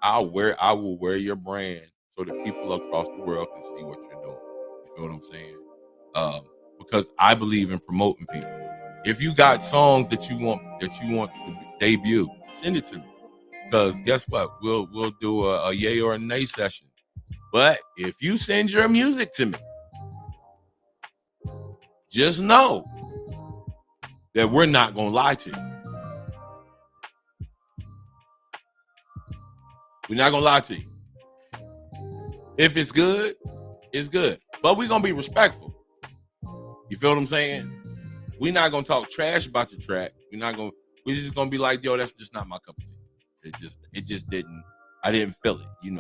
I will wear your brand so that people across the world can see what you're doing. You feel what I'm saying? Because I believe in promoting people. If you got songs that you want to debut, send it to me. Because guess what? We'll do a yay or a nay session. But if you send your music to me, just know that we're not gonna lie to you. We're not gonna lie to you. If it's good, it's good. But we're gonna be respectful. You feel what I'm saying? We're not gonna talk trash about your track. We're just gonna be like, yo, that's just not my cup of tea. It just didn't. I didn't feel it. You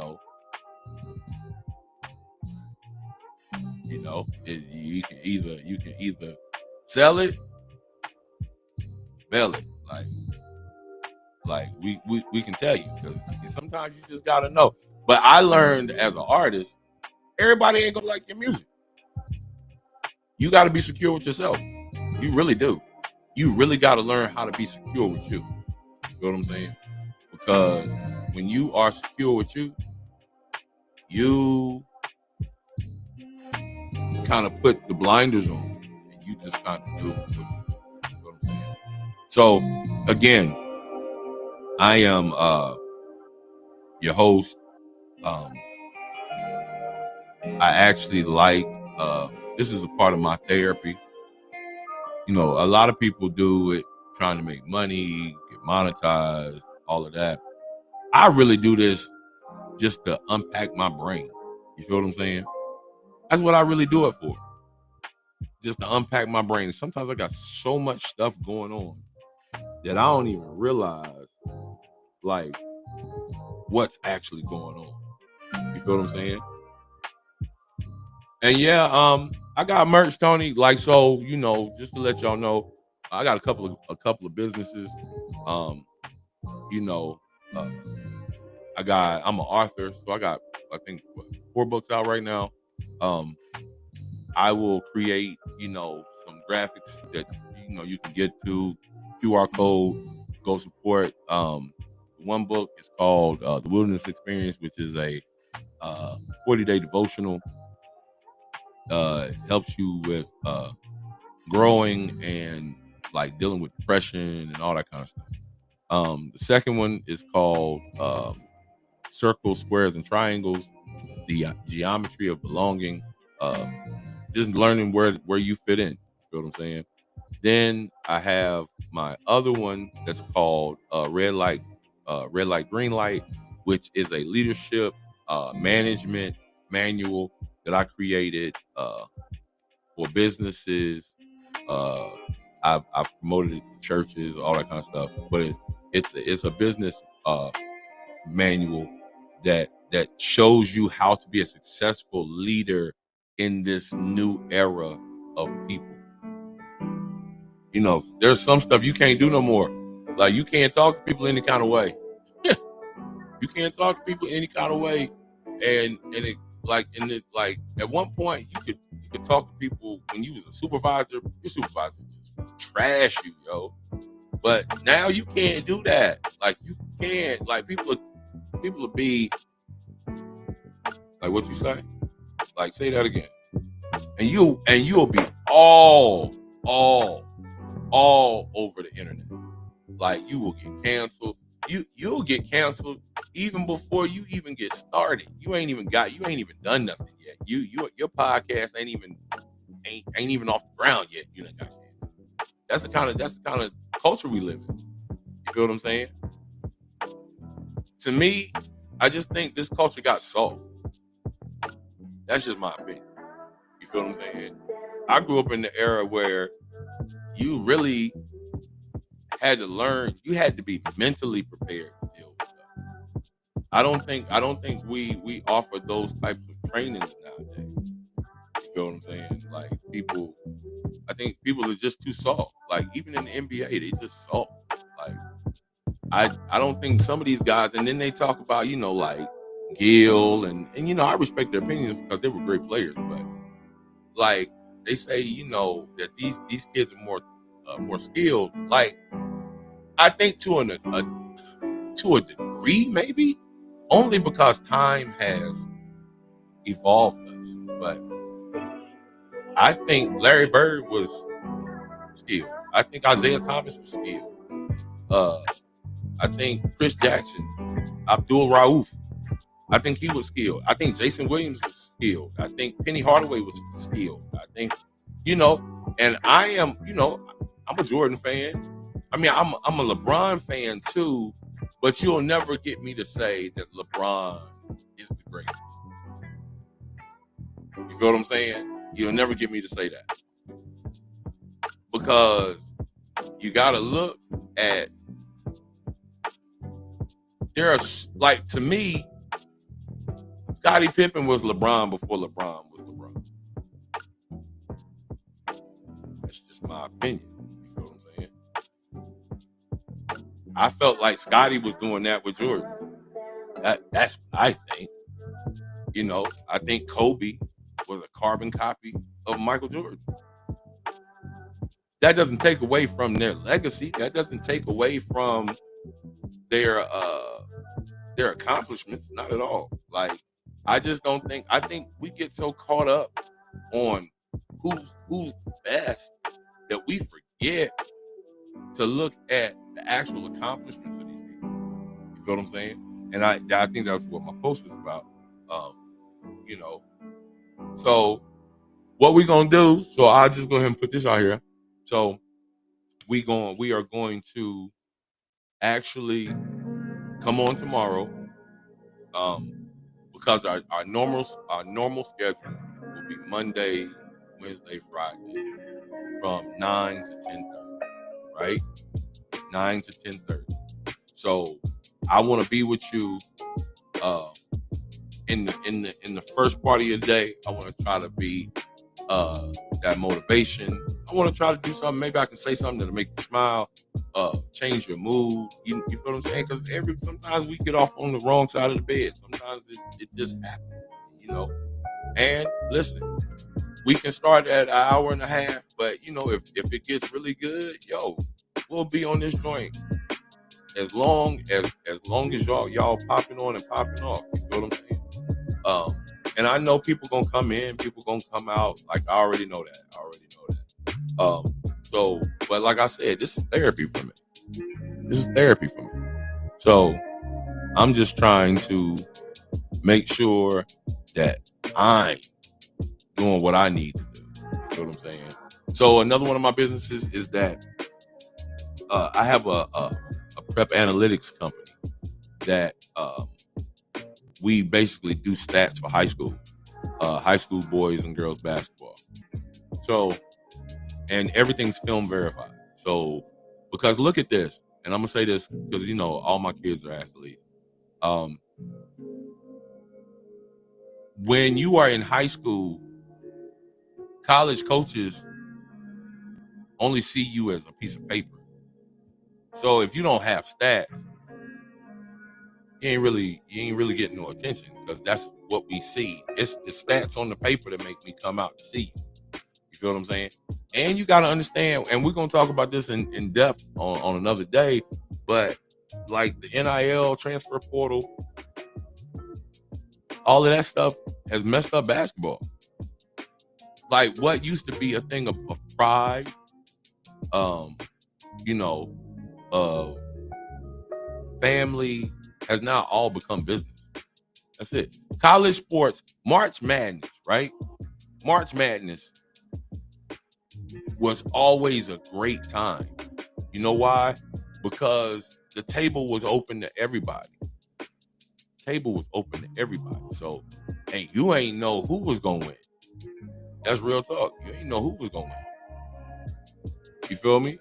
can either sell it, mail it. Like we can tell you, because sometimes you just gotta know. But I learned as an artist, everybody ain't gonna like your music. You got to be secure with yourself. You really do. You really got to learn how to be secure with you. You know what I'm saying? Because when you are secure with you, you kind of put the blinders on and you just kind of do what you do. You know what I'm saying? So again, I am your host. I actually like this is a part of my therapy. A lot of people do it trying to make money, get monetized, all of that. I really do this just to unpack my brain. You feel what I'm saying? That's what I really do it for. Just to unpack my brain. Sometimes I got so much stuff going on that I don't even realize like what's actually going on. You feel what I'm saying? And yeah, I got merch, Tony. Like, so, just to let y'all know, I got a couple of businesses. I'm an author, so I got, I think, 4 books out right now. I will create, some graphics that you can get to, QR code, go support. One book is called The Wilderness Experience, which is a 40-day devotional. Helps you with growing and like dealing with depression and all that kind of stuff. The second one is called Circles, Squares, and Triangles: The Geometry of Belonging. Just learning where you fit in. You feel what I'm saying? Then I have my other one that's called Red Light, Green Light, which is a leadership management manual that I created for businesses. I've promoted it to churches, all that kind of stuff. But it's a business manual that shows you how to be a successful leader in this new era of people. You know, there's some stuff you can't do no more. Like, you can't talk to people any kind of way. You can't talk to people any kind of way, and it like at one point you could talk to people when you was a supervisor. Your supervisor just trash you, yo. But now you can't do that. Like, you can't. Like, people will be like, what you say? Like, say that again. And you'll be all over the internet. Like, you will get canceled. You'll get canceled even before you even get started. You ain't even done nothing yet. Your podcast ain't even off the ground yet. You done got canceled. That's the kind of culture we live in. You feel what I'm saying? To me, I just think this culture got soft. That's just my opinion. You feel what I'm saying? I grew up in the era where you really had to learn. You had to be mentally prepared to deal with stuff. I don't think we offer those types of trainings nowadays. You feel what I'm saying? Like, I think people are just too soft. Like, even in the NBA, they just soft. Like, I don't think some of these guys, and then they talk about, like Gil and I respect their opinions because they were great players, but like, they say, that these kids are more skilled. Like, I think to a degree, maybe, only because time has evolved us. But I think Larry Bird was skilled. I think Isaiah Thomas was skilled. I think Chris Jackson, Abdul Rauf, I think he was skilled. I think Jason Williams was skilled. I think Penny Hardaway was skilled. I think, and I am, I'm a Jordan fan. I mean, I'm a LeBron fan too, but you'll never get me to say that LeBron is the greatest. You feel what I'm saying? You'll never get me to say that. Because you got to look at, like, to me, Scottie Pippen was LeBron before LeBron was LeBron. That's just my opinion. You feel what I'm saying? I felt like Scottie was doing that with Jordan. That's what I think. I think Kobe was a carbon copy of Michael Jordan. That doesn't take away from their legacy. That doesn't take away from their accomplishments. Not at all. Like, I just don't think. I think we get so caught up on who's the best that we forget to look at the actual accomplishments of these people. You feel what I'm saying? And I think that's what my post was about. So what we gonna do? So I'll just go ahead and put this out here. So we are going to actually come on tomorrow, because our normal schedule will be Monday, Wednesday, Friday from 9 to 10:30, right? 9 to 10:30. So I want to be with you in the first part of your day. I want to try to be that motivation. I want to try to do something. Maybe I can say something that'll make you smile, change your mood. You feel what I'm saying? Because sometimes we get off on the wrong side of the bed. Sometimes it just happens, And listen, we can start at an hour and a half, but if it gets really good, we'll be on this joint as long as y'all popping on and popping off. You feel what I'm saying? And I know people gonna come in, people gonna come out. Like, I already know that. So, but like I said, this is therapy for me. So I'm just trying to make sure that I'm doing what I need to do. You know what I'm saying? So another one of my businesses is that I have a prep analytics company that we basically do stats for high school boys and girls basketball. So, and everything's film verified. So, because look at this, and I'm gonna say this because all my kids are athletes. When you are in high school, college coaches only see you as a piece of paper. So if you don't have stats, you ain't really getting no attention because that's what we see. It's the stats on the paper that make me come out to see you. You feel what I'm saying? And you got to understand, and we're gonna talk about this in depth on another day. But like the NIL transfer portal, all of that stuff has messed up basketball. Like what used to be a thing of pride, family has now all become business. That's it. College sports, March Madness, right? March Madness was always a great time. You know why? Because the table was open to everybody. So, and you ain't know who was gonna win. That's real talk. You ain't know who was gonna win. You feel me?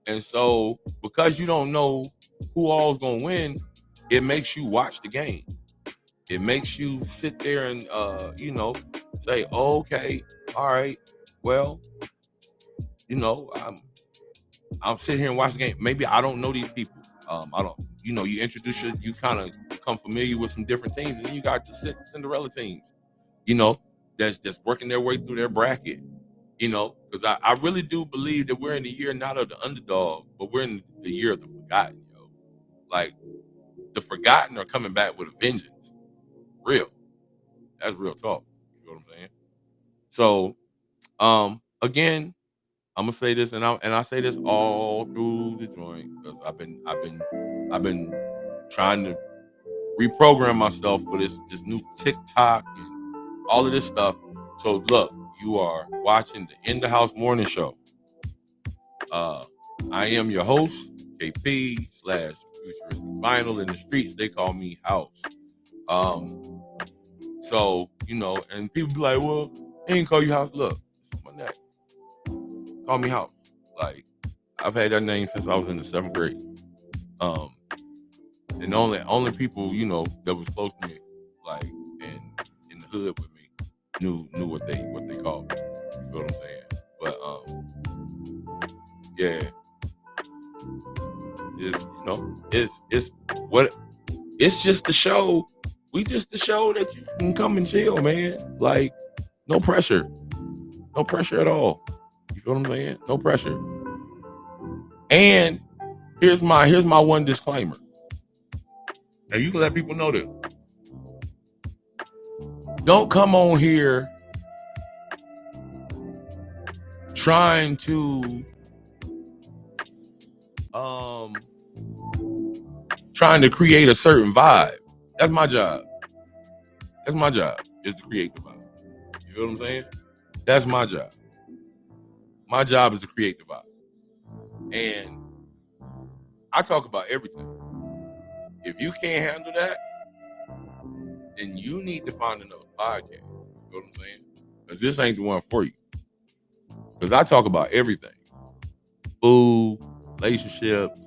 And so, because you don't know who all's gonna win, it makes you watch the game. It makes you sit there and say, oh, okay, all right, well, I'm sitting here and watch the game. Maybe I don't know these people. I don't, you introduce you kind of become familiar with some different teams, and then you got the Cinderella teams, that's working their way through their bracket. Because I really do believe that we're in the year not of the underdog, but we're in the year of the forgotten. Like the forgotten are coming back with a vengeance. Real. That's real talk. You know what I'm saying? So, again, I'm gonna say this, and I say this all through the joint because I've been trying to reprogram myself for this new TikTok and all of this stuff. So look, you are watching the InDaHouse Morning Show. I am your host, KP / Futuristic Vinyl. In the streets, they call me House. So, and people be like, well, they ain't call you House. Look, it's on my neck. Call me House. Like, I've had that name since I was in the 7th grade. And only people, that was close to me, like, and in the hood with me, knew what they called me. You feel what I'm saying? But yeah. It's just the show. We just the show that you can come and chill, man. Like, no pressure at all. You feel what I'm saying? No pressure. And here's my one disclaimer. And you can let people know this. Don't come on here trying to create a certain vibe. That's my job. Is to create the vibe. You feel what I'm saying? That's my job. My job is to create the vibe. And I talk about everything. If you can't handle that, then you need to find another podcast. You know what I'm saying? Because this ain't the one for you. Because I talk about everything. Food, relationships,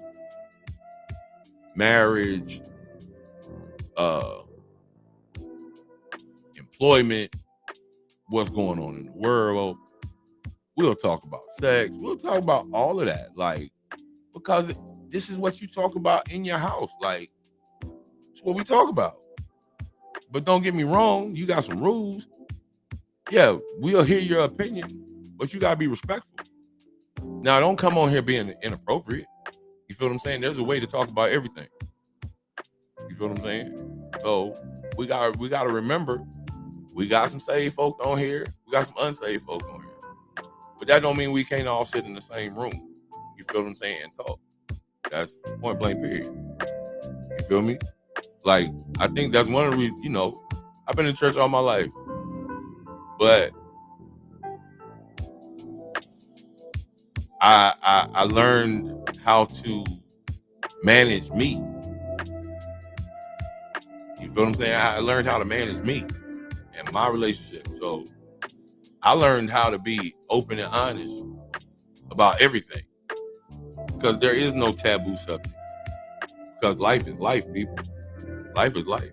marriage, employment, what's going on in the world. We'll talk about sex. We'll talk about all of that. Like, because this is what you talk about in your house. Like, it's what we talk about. But don't get me wrong, you got some rules. Yeah, we'll hear your opinion, but you gotta be respectful. Now, don't come on here being inappropriate. You feel what I'm saying? There's a way to talk about everything. You feel what I'm saying? So we gotta remember, we got some saved folk on here, we got some unsaved folk on here. But that don't mean we can't all sit in the same room. You feel what I'm saying? And talk. That's point blank period. You feel me? Like, I think that's one of the reasons, I've been in church all my life. But I learned how to manage me. You feel what I'm saying? I learned how to manage me and my relationship. So I learned how to be open and honest about everything, because there is no taboo subject. Because life is life, people. Life is life.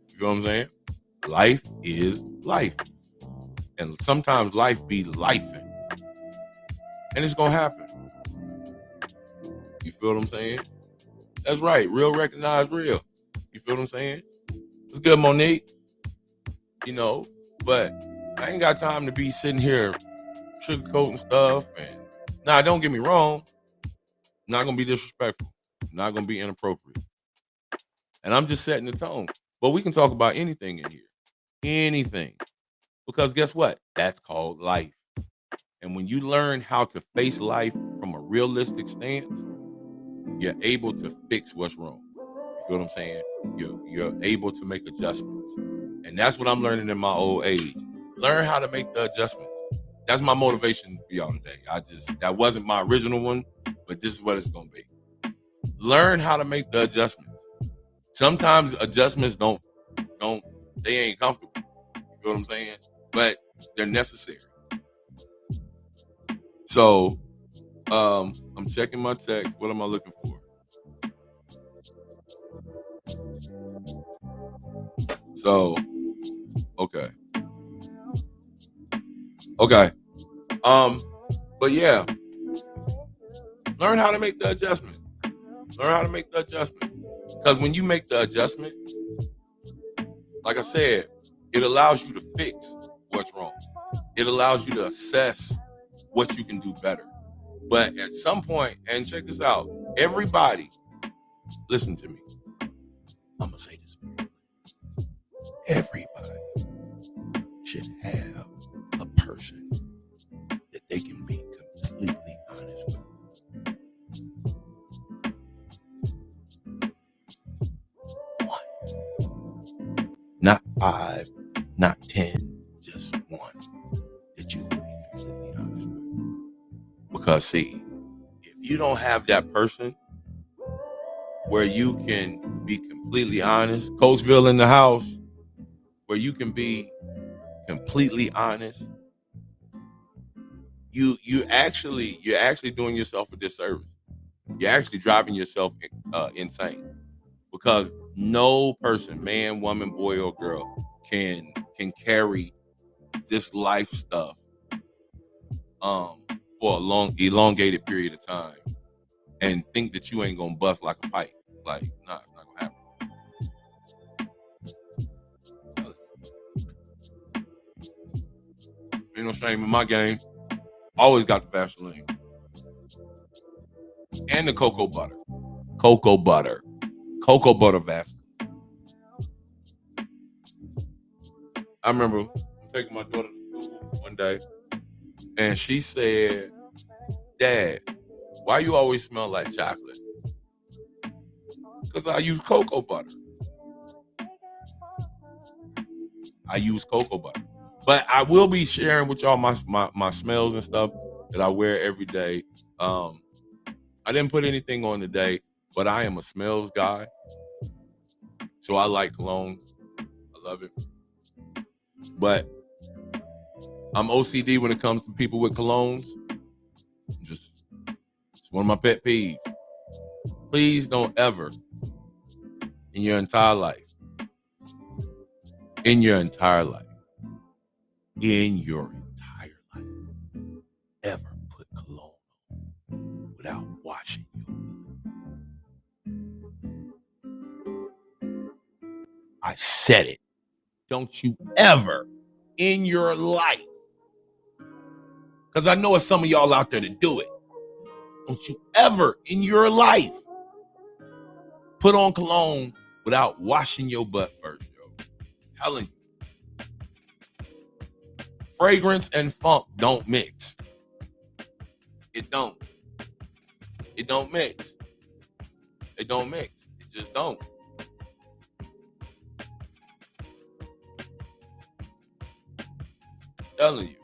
You know what I'm saying? Life is life. And sometimes life be lifing. And it's going to happen. You feel what I'm saying? That's right. Real recognize real. You feel what I'm saying? It's good, Monique. You know, but I ain't got time to be sitting here sugarcoating stuff. And nah, don't get me wrong. I'm not going to be disrespectful. I'm not going to be inappropriate. And I'm just setting the tone. But we can talk about anything in here. Anything. Because guess what? That's called life. And when you learn how to face life from a realistic stance, you're able to fix what's wrong. You feel what I'm saying? You're able to make adjustments. And that's what I'm learning in my old age. Learn how to make the adjustments. That's my motivation for y'all today. That wasn't my original one, but this is what it's gonna be. Learn how to make the adjustments. Sometimes adjustments they ain't comfortable. You feel what I'm saying? But they're necessary. So I'm checking my text. What am I looking for? So, okay. But yeah, learn how to make the adjustment. Learn how to make the adjustment. Because when you make the adjustment, like I said, it allows you to fix what's wrong. It allows you to assess what you can do better. But at some point, and check this out, everybody, listen to me. I'm going to say this. Everybody should have a person that they can be completely honest with. One. Not 5, not 10, just one that you can be completely honest with. Because see, if you don't have that person where you can be completely honest, Coachville in the house, where you can be completely honest, you're actually doing yourself a disservice. You're actually driving yourself insane, because no person, man, woman, boy, or girl, can carry this life stuff for a long, elongated period of time and think that you ain't gonna bust like a pipe. Like, nah, it's not gonna happen. Ain't no shame in my game. Always got the Vaseline and the cocoa butter. Cocoa butter Vaseline. I remember taking my daughter to school one day, and she said, "Dad, why you always smell like chocolate?" Because I use cocoa butter. But I will be sharing with y'all my smells and stuff that I wear every day. I didn't put anything on today, but I am a smells guy. So I like colognes. I love it. But I'm OCD when it comes to people with colognes. It's one of my pet peeves. Please don't ever in your entire life ever put cologne on without washing your butt. I said it. Don't you ever in your life, because I know it's some of y'all out there that do it. Don't you ever in your life put on cologne without washing your butt first, yo. I'm telling you. Fragrance and funk don't mix. It don't. It don't mix. It don't mix. It just don't. I'm telling you.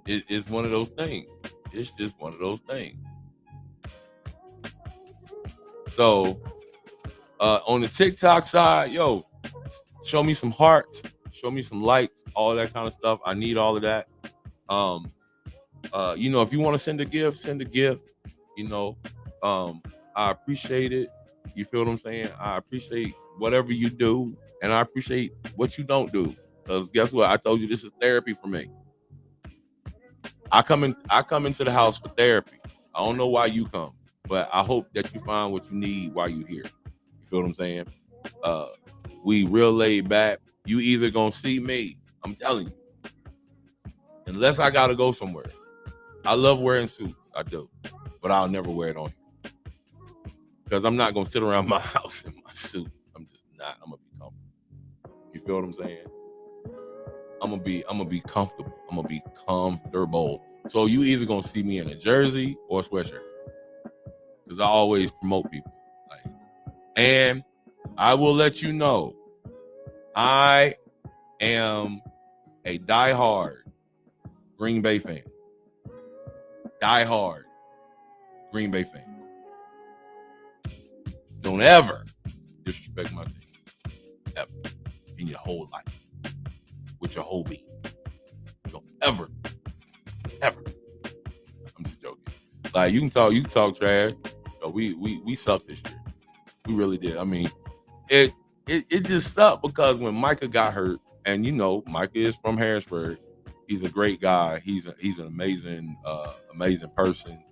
It's one of those things. It's just one of those things. So on the TikTok side, yo, show me some hearts. show me some likes, all that kind of stuff. I need all of that. If you want to send a gift, send a gift. You know, I appreciate it. You feel what I'm saying? I appreciate whatever you do, and I appreciate what you don't do. Because guess what? I told you this is therapy for me. I come into the house for therapy. I don't know why you come, but I hope that you find what you need while you're here. You feel what I'm saying? We real laid back. You either gonna see me, I'm telling you, unless I gotta go somewhere. I love wearing suits, I do, but I'll never wear it on here because I'm not gonna sit around my house in my suit. I'm just not. I'm gonna be comfortable. You feel what I'm saying? I'm gonna be comfortable. I'm gonna be comfortable. So you either gonna see me in a jersey or a sweatshirt, because I always promote people. And I will let you know, I am a diehard Green Bay fan. Diehard Green Bay fan. Don't ever disrespect my team, ever, in your whole life, with your whole being. Don't ever. I'm just joking. Like you can talk trash, but we sucked this year. We really did. I mean, it just sucked because when Micah got hurt, and Micah is from Harrisburg. He's a great guy. He's an amazing person.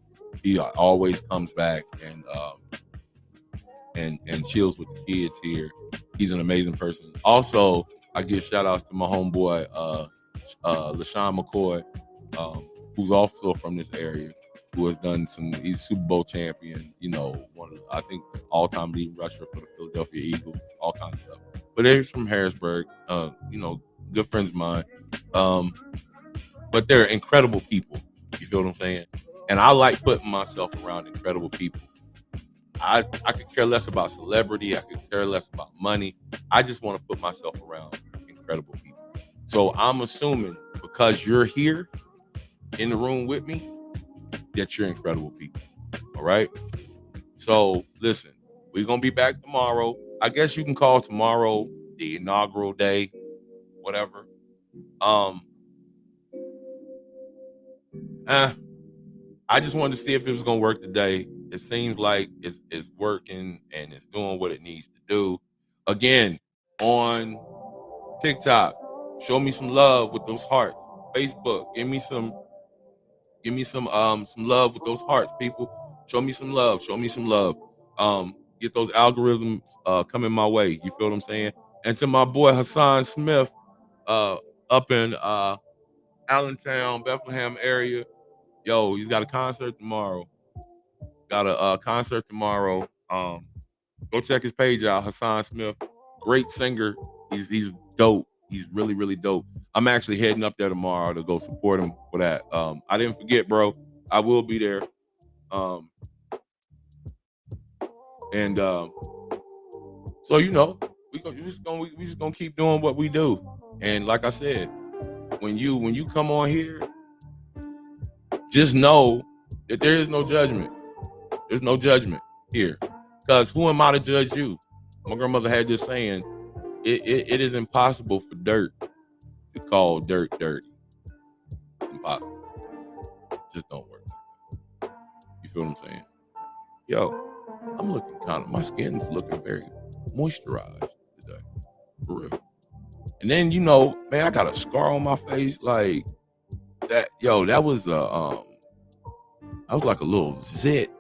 He always comes back and chills with the kids here. He's an amazing person. Also, I give shout outs to my homeboy LaShawn McCoy, who's also from this area, who has done he's Super Bowl champion, one of I think all-time leading rusher for the Philadelphia Eagles, all kinds of stuff. But they're from Harrisburg, good friends of mine. But they're incredible people. You feel what I'm saying? And I like putting myself around incredible people. I could care less about celebrity. I could care less about money. I just want to put myself around incredible people. So I'm assuming because you're here in the room with me, that you're incredible people. All right? So listen, we're going to be back tomorrow. I guess you can call tomorrow the inaugural day, whatever. I just wanted to see if it was going to work today. It seems like it's working and it's doing what it needs to do. Again, on TikTok, show me some love with those hearts. Facebook, give me some love with those hearts, people. Show me some love. Get those algorithms coming my way. You feel what I'm saying? And to my boy Hassan Smith, up in Allentown, Bethlehem area. Yo, he's got a concert tomorrow. Go check his page out, Hassan Smith. Great singer. He's dope. He's really, really dope. I'm actually heading up there tomorrow to go support him for that. I didn't forget, bro. I will be there. So we just gonna keep doing what we do. And like I said, when you come on here, just know that there is no judgment. There's no judgment here. Because who am I to judge you? My grandmother had this saying, it is impossible for dirt to call dirt dirty. It's impossible. It just don't work. You feel what I'm saying? Yo, I'm looking my skin's looking very moisturized today. For real. And then, man, I got a scar on my face like that. Yo, that was like a little zit.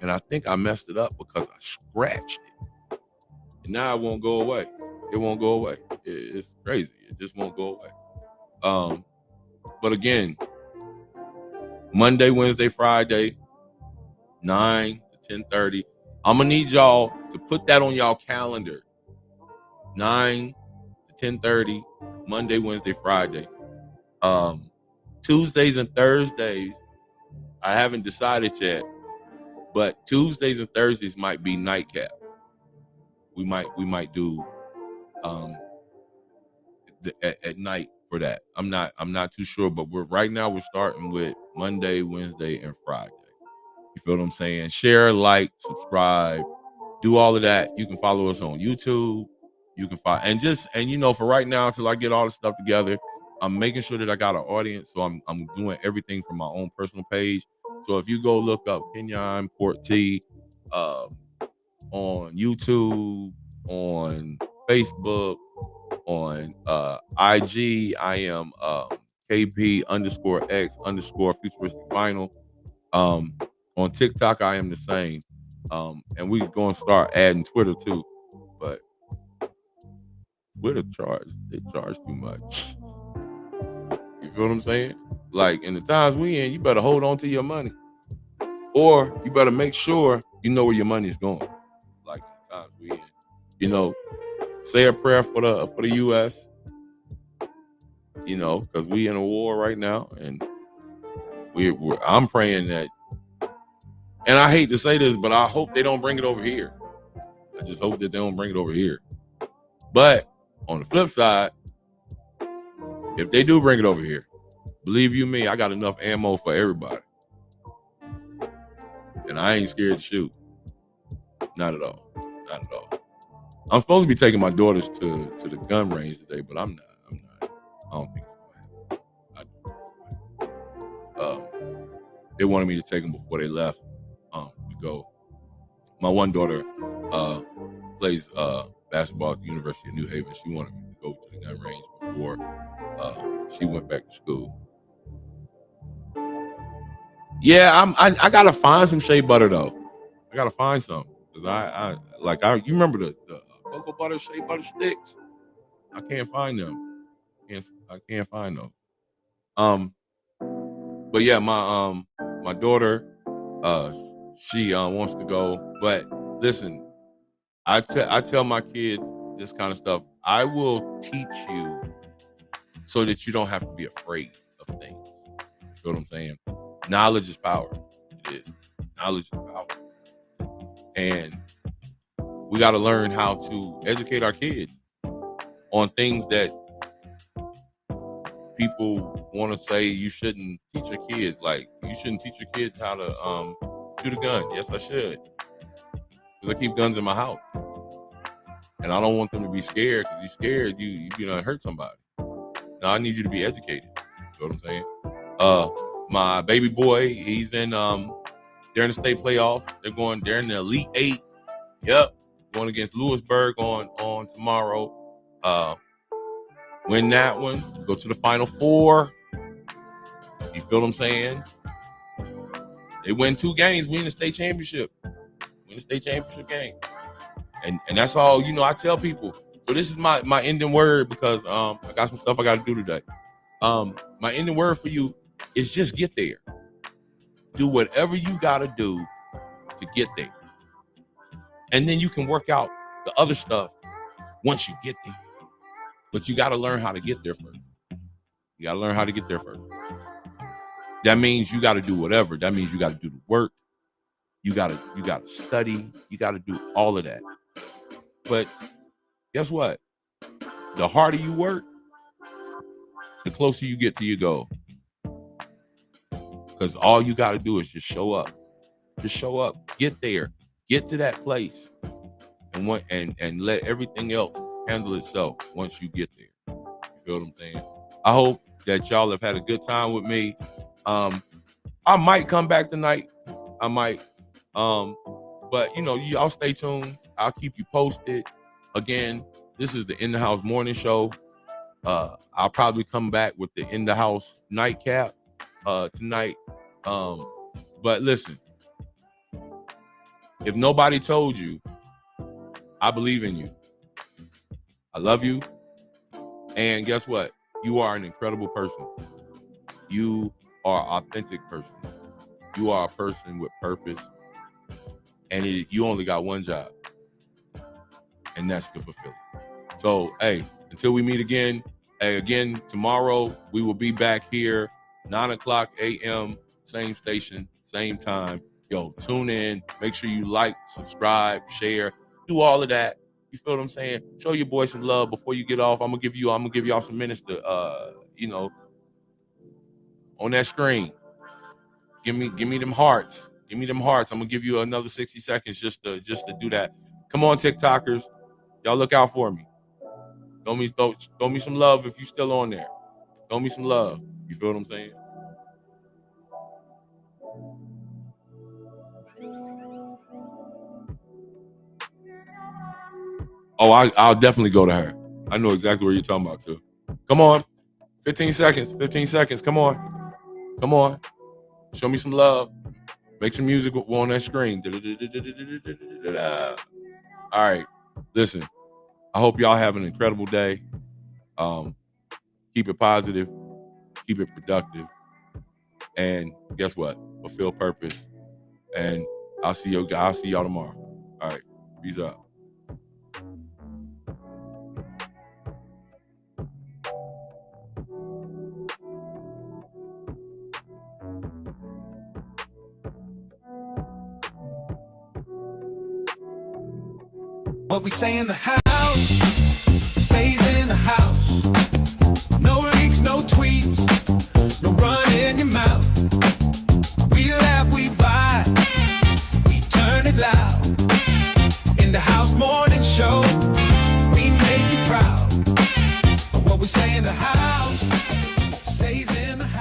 And I think I messed it up because I scratched it. And now it won't go away. It won't go away. It's crazy. It just won't go away. But again, Monday, Wednesday, Friday, 9 to 10:30. I'm going to need y'all to put that on y'all calendar. 9 to 10:30, Monday, Wednesday, Friday. Tuesdays and Thursdays, I haven't decided yet. But Tuesdays and Thursdays might be nightcaps. We might do at night for that. I'm not too sure, but right now we're starting with Monday, Wednesday, and Friday. You feel what I'm saying? Share, like, subscribe, do all of that. You can follow us on YouTube. You can find and for right now, until I get all the stuff together, I'm making sure that I got an audience. So I'm doing everything from my own personal page. So if you go look up Kenyon Port T on YouTube, on Facebook, on IG, I am KP_X_futuristic vinyl. On TikTok, I am the same. And we're gonna start adding Twitter too. But Twitter they charge too much. You feel what I'm saying? Like in the times we in, you better hold on to your money. Or you better make sure you know where your money is going. Like in the times we in. Say a prayer for the US, because we in a war right now, and I'm praying that, and I hate to say this, but I hope they don't bring it over here. I just hope that they don't bring it over here. But on the flip side, if they do bring it over here, believe you me, I got enough ammo for everybody. And I ain't scared to shoot. Not at all. Not at all. I'm supposed to be taking my daughters to the gun range today, but I'm not. I don't think it's going to happen. They wanted me to take them before they left to go. My one daughter plays basketball at the University of New Haven. She wanted me to go to the gun range before she went back to school. Yeah, I gotta find some shea butter though. I gotta find some because you remember the cocoa butter shea butter sticks? I can't find them. I can't find them. But yeah, my daughter, she wants to go. But listen, I tell my kids this kind of stuff. I will teach you so that you don't have to be afraid of things. You feel what I'm saying? Knowledge is power. It is. Knowledge is power. And we got to learn how to educate our kids on things that people want to say you shouldn't teach your kids. Like, you shouldn't teach your kids how to shoot a gun. Yes, I should. Because I keep guns in my house. And I don't want them to be scared, because you're scared, you gonna hurt somebody. Now I need you to be educated. You know what I'm saying? My baby boy, he's in they're in the state playoffs. They're in the Elite Eight. Yep. Going against Lewisburg on tomorrow. Win that one. Go to the Final Four. You feel what I'm saying? They win 2 games, win the state championship. Win the state championship game. And that's all, I tell people. So this is my ending word, because I got some stuff I got to do today. My ending word for you is just get there. Do whatever you got to do to get there. And then you can work out the other stuff once you get there. But you got to learn how to get there first. You got to learn how to get there first. That means you got to do whatever. That means you got to do the work. You got to study. You got to do all of that. But guess what? The harder you work, the closer you get to your goal. Because all you got to do is just show up. Just show up. Get there. Get to that place. And let everything else handle itself once you get there. You feel what I'm saying? I hope that y'all have had a good time with me. I might come back tonight. I might. But y'all stay tuned. I'll keep you posted. Again, this is the InDaHouse Morning Show. I'll probably come back with the InDaHouse nightcap tonight. But listen, if nobody told you, I believe in you. I love you. And guess what? You are an incredible person. You are an authentic person. You are a person with purpose. And you only got one job. And that's to fulfill it. So, hey, until we meet again, tomorrow we will be back here, 9:00 a.m., same station, same time. Yo, tune in. Make sure you like, subscribe, share, do all of that. You feel what I'm saying? Show your boy some love before you get off. I'm gonna give y'all some minutes to on that screen. Give me them hearts. Give me them hearts. I'm gonna give you another 60 seconds just to do that. Come on, TikTokers. Y'all look out for me. Throw me some love if you still on there. Throw me some love. You feel what I'm saying? Oh, I'll definitely go to her. I know exactly what you're talking about too. Come on. 15 seconds. 15 seconds. Come on. Come on. Show me some love. Make some music on that screen. All right. Listen, I hope y'all have an incredible day. Keep it positive. Keep it productive. And guess what? Fulfill purpose. And I'll see y'all tomorrow. All right. Peace out. What we say in the house stays in the house. No leaks, no tweets, no run in your mouth. We laugh, we vibe, we turn it loud. InDaHouse Morning Show, we make you proud. What we say in the house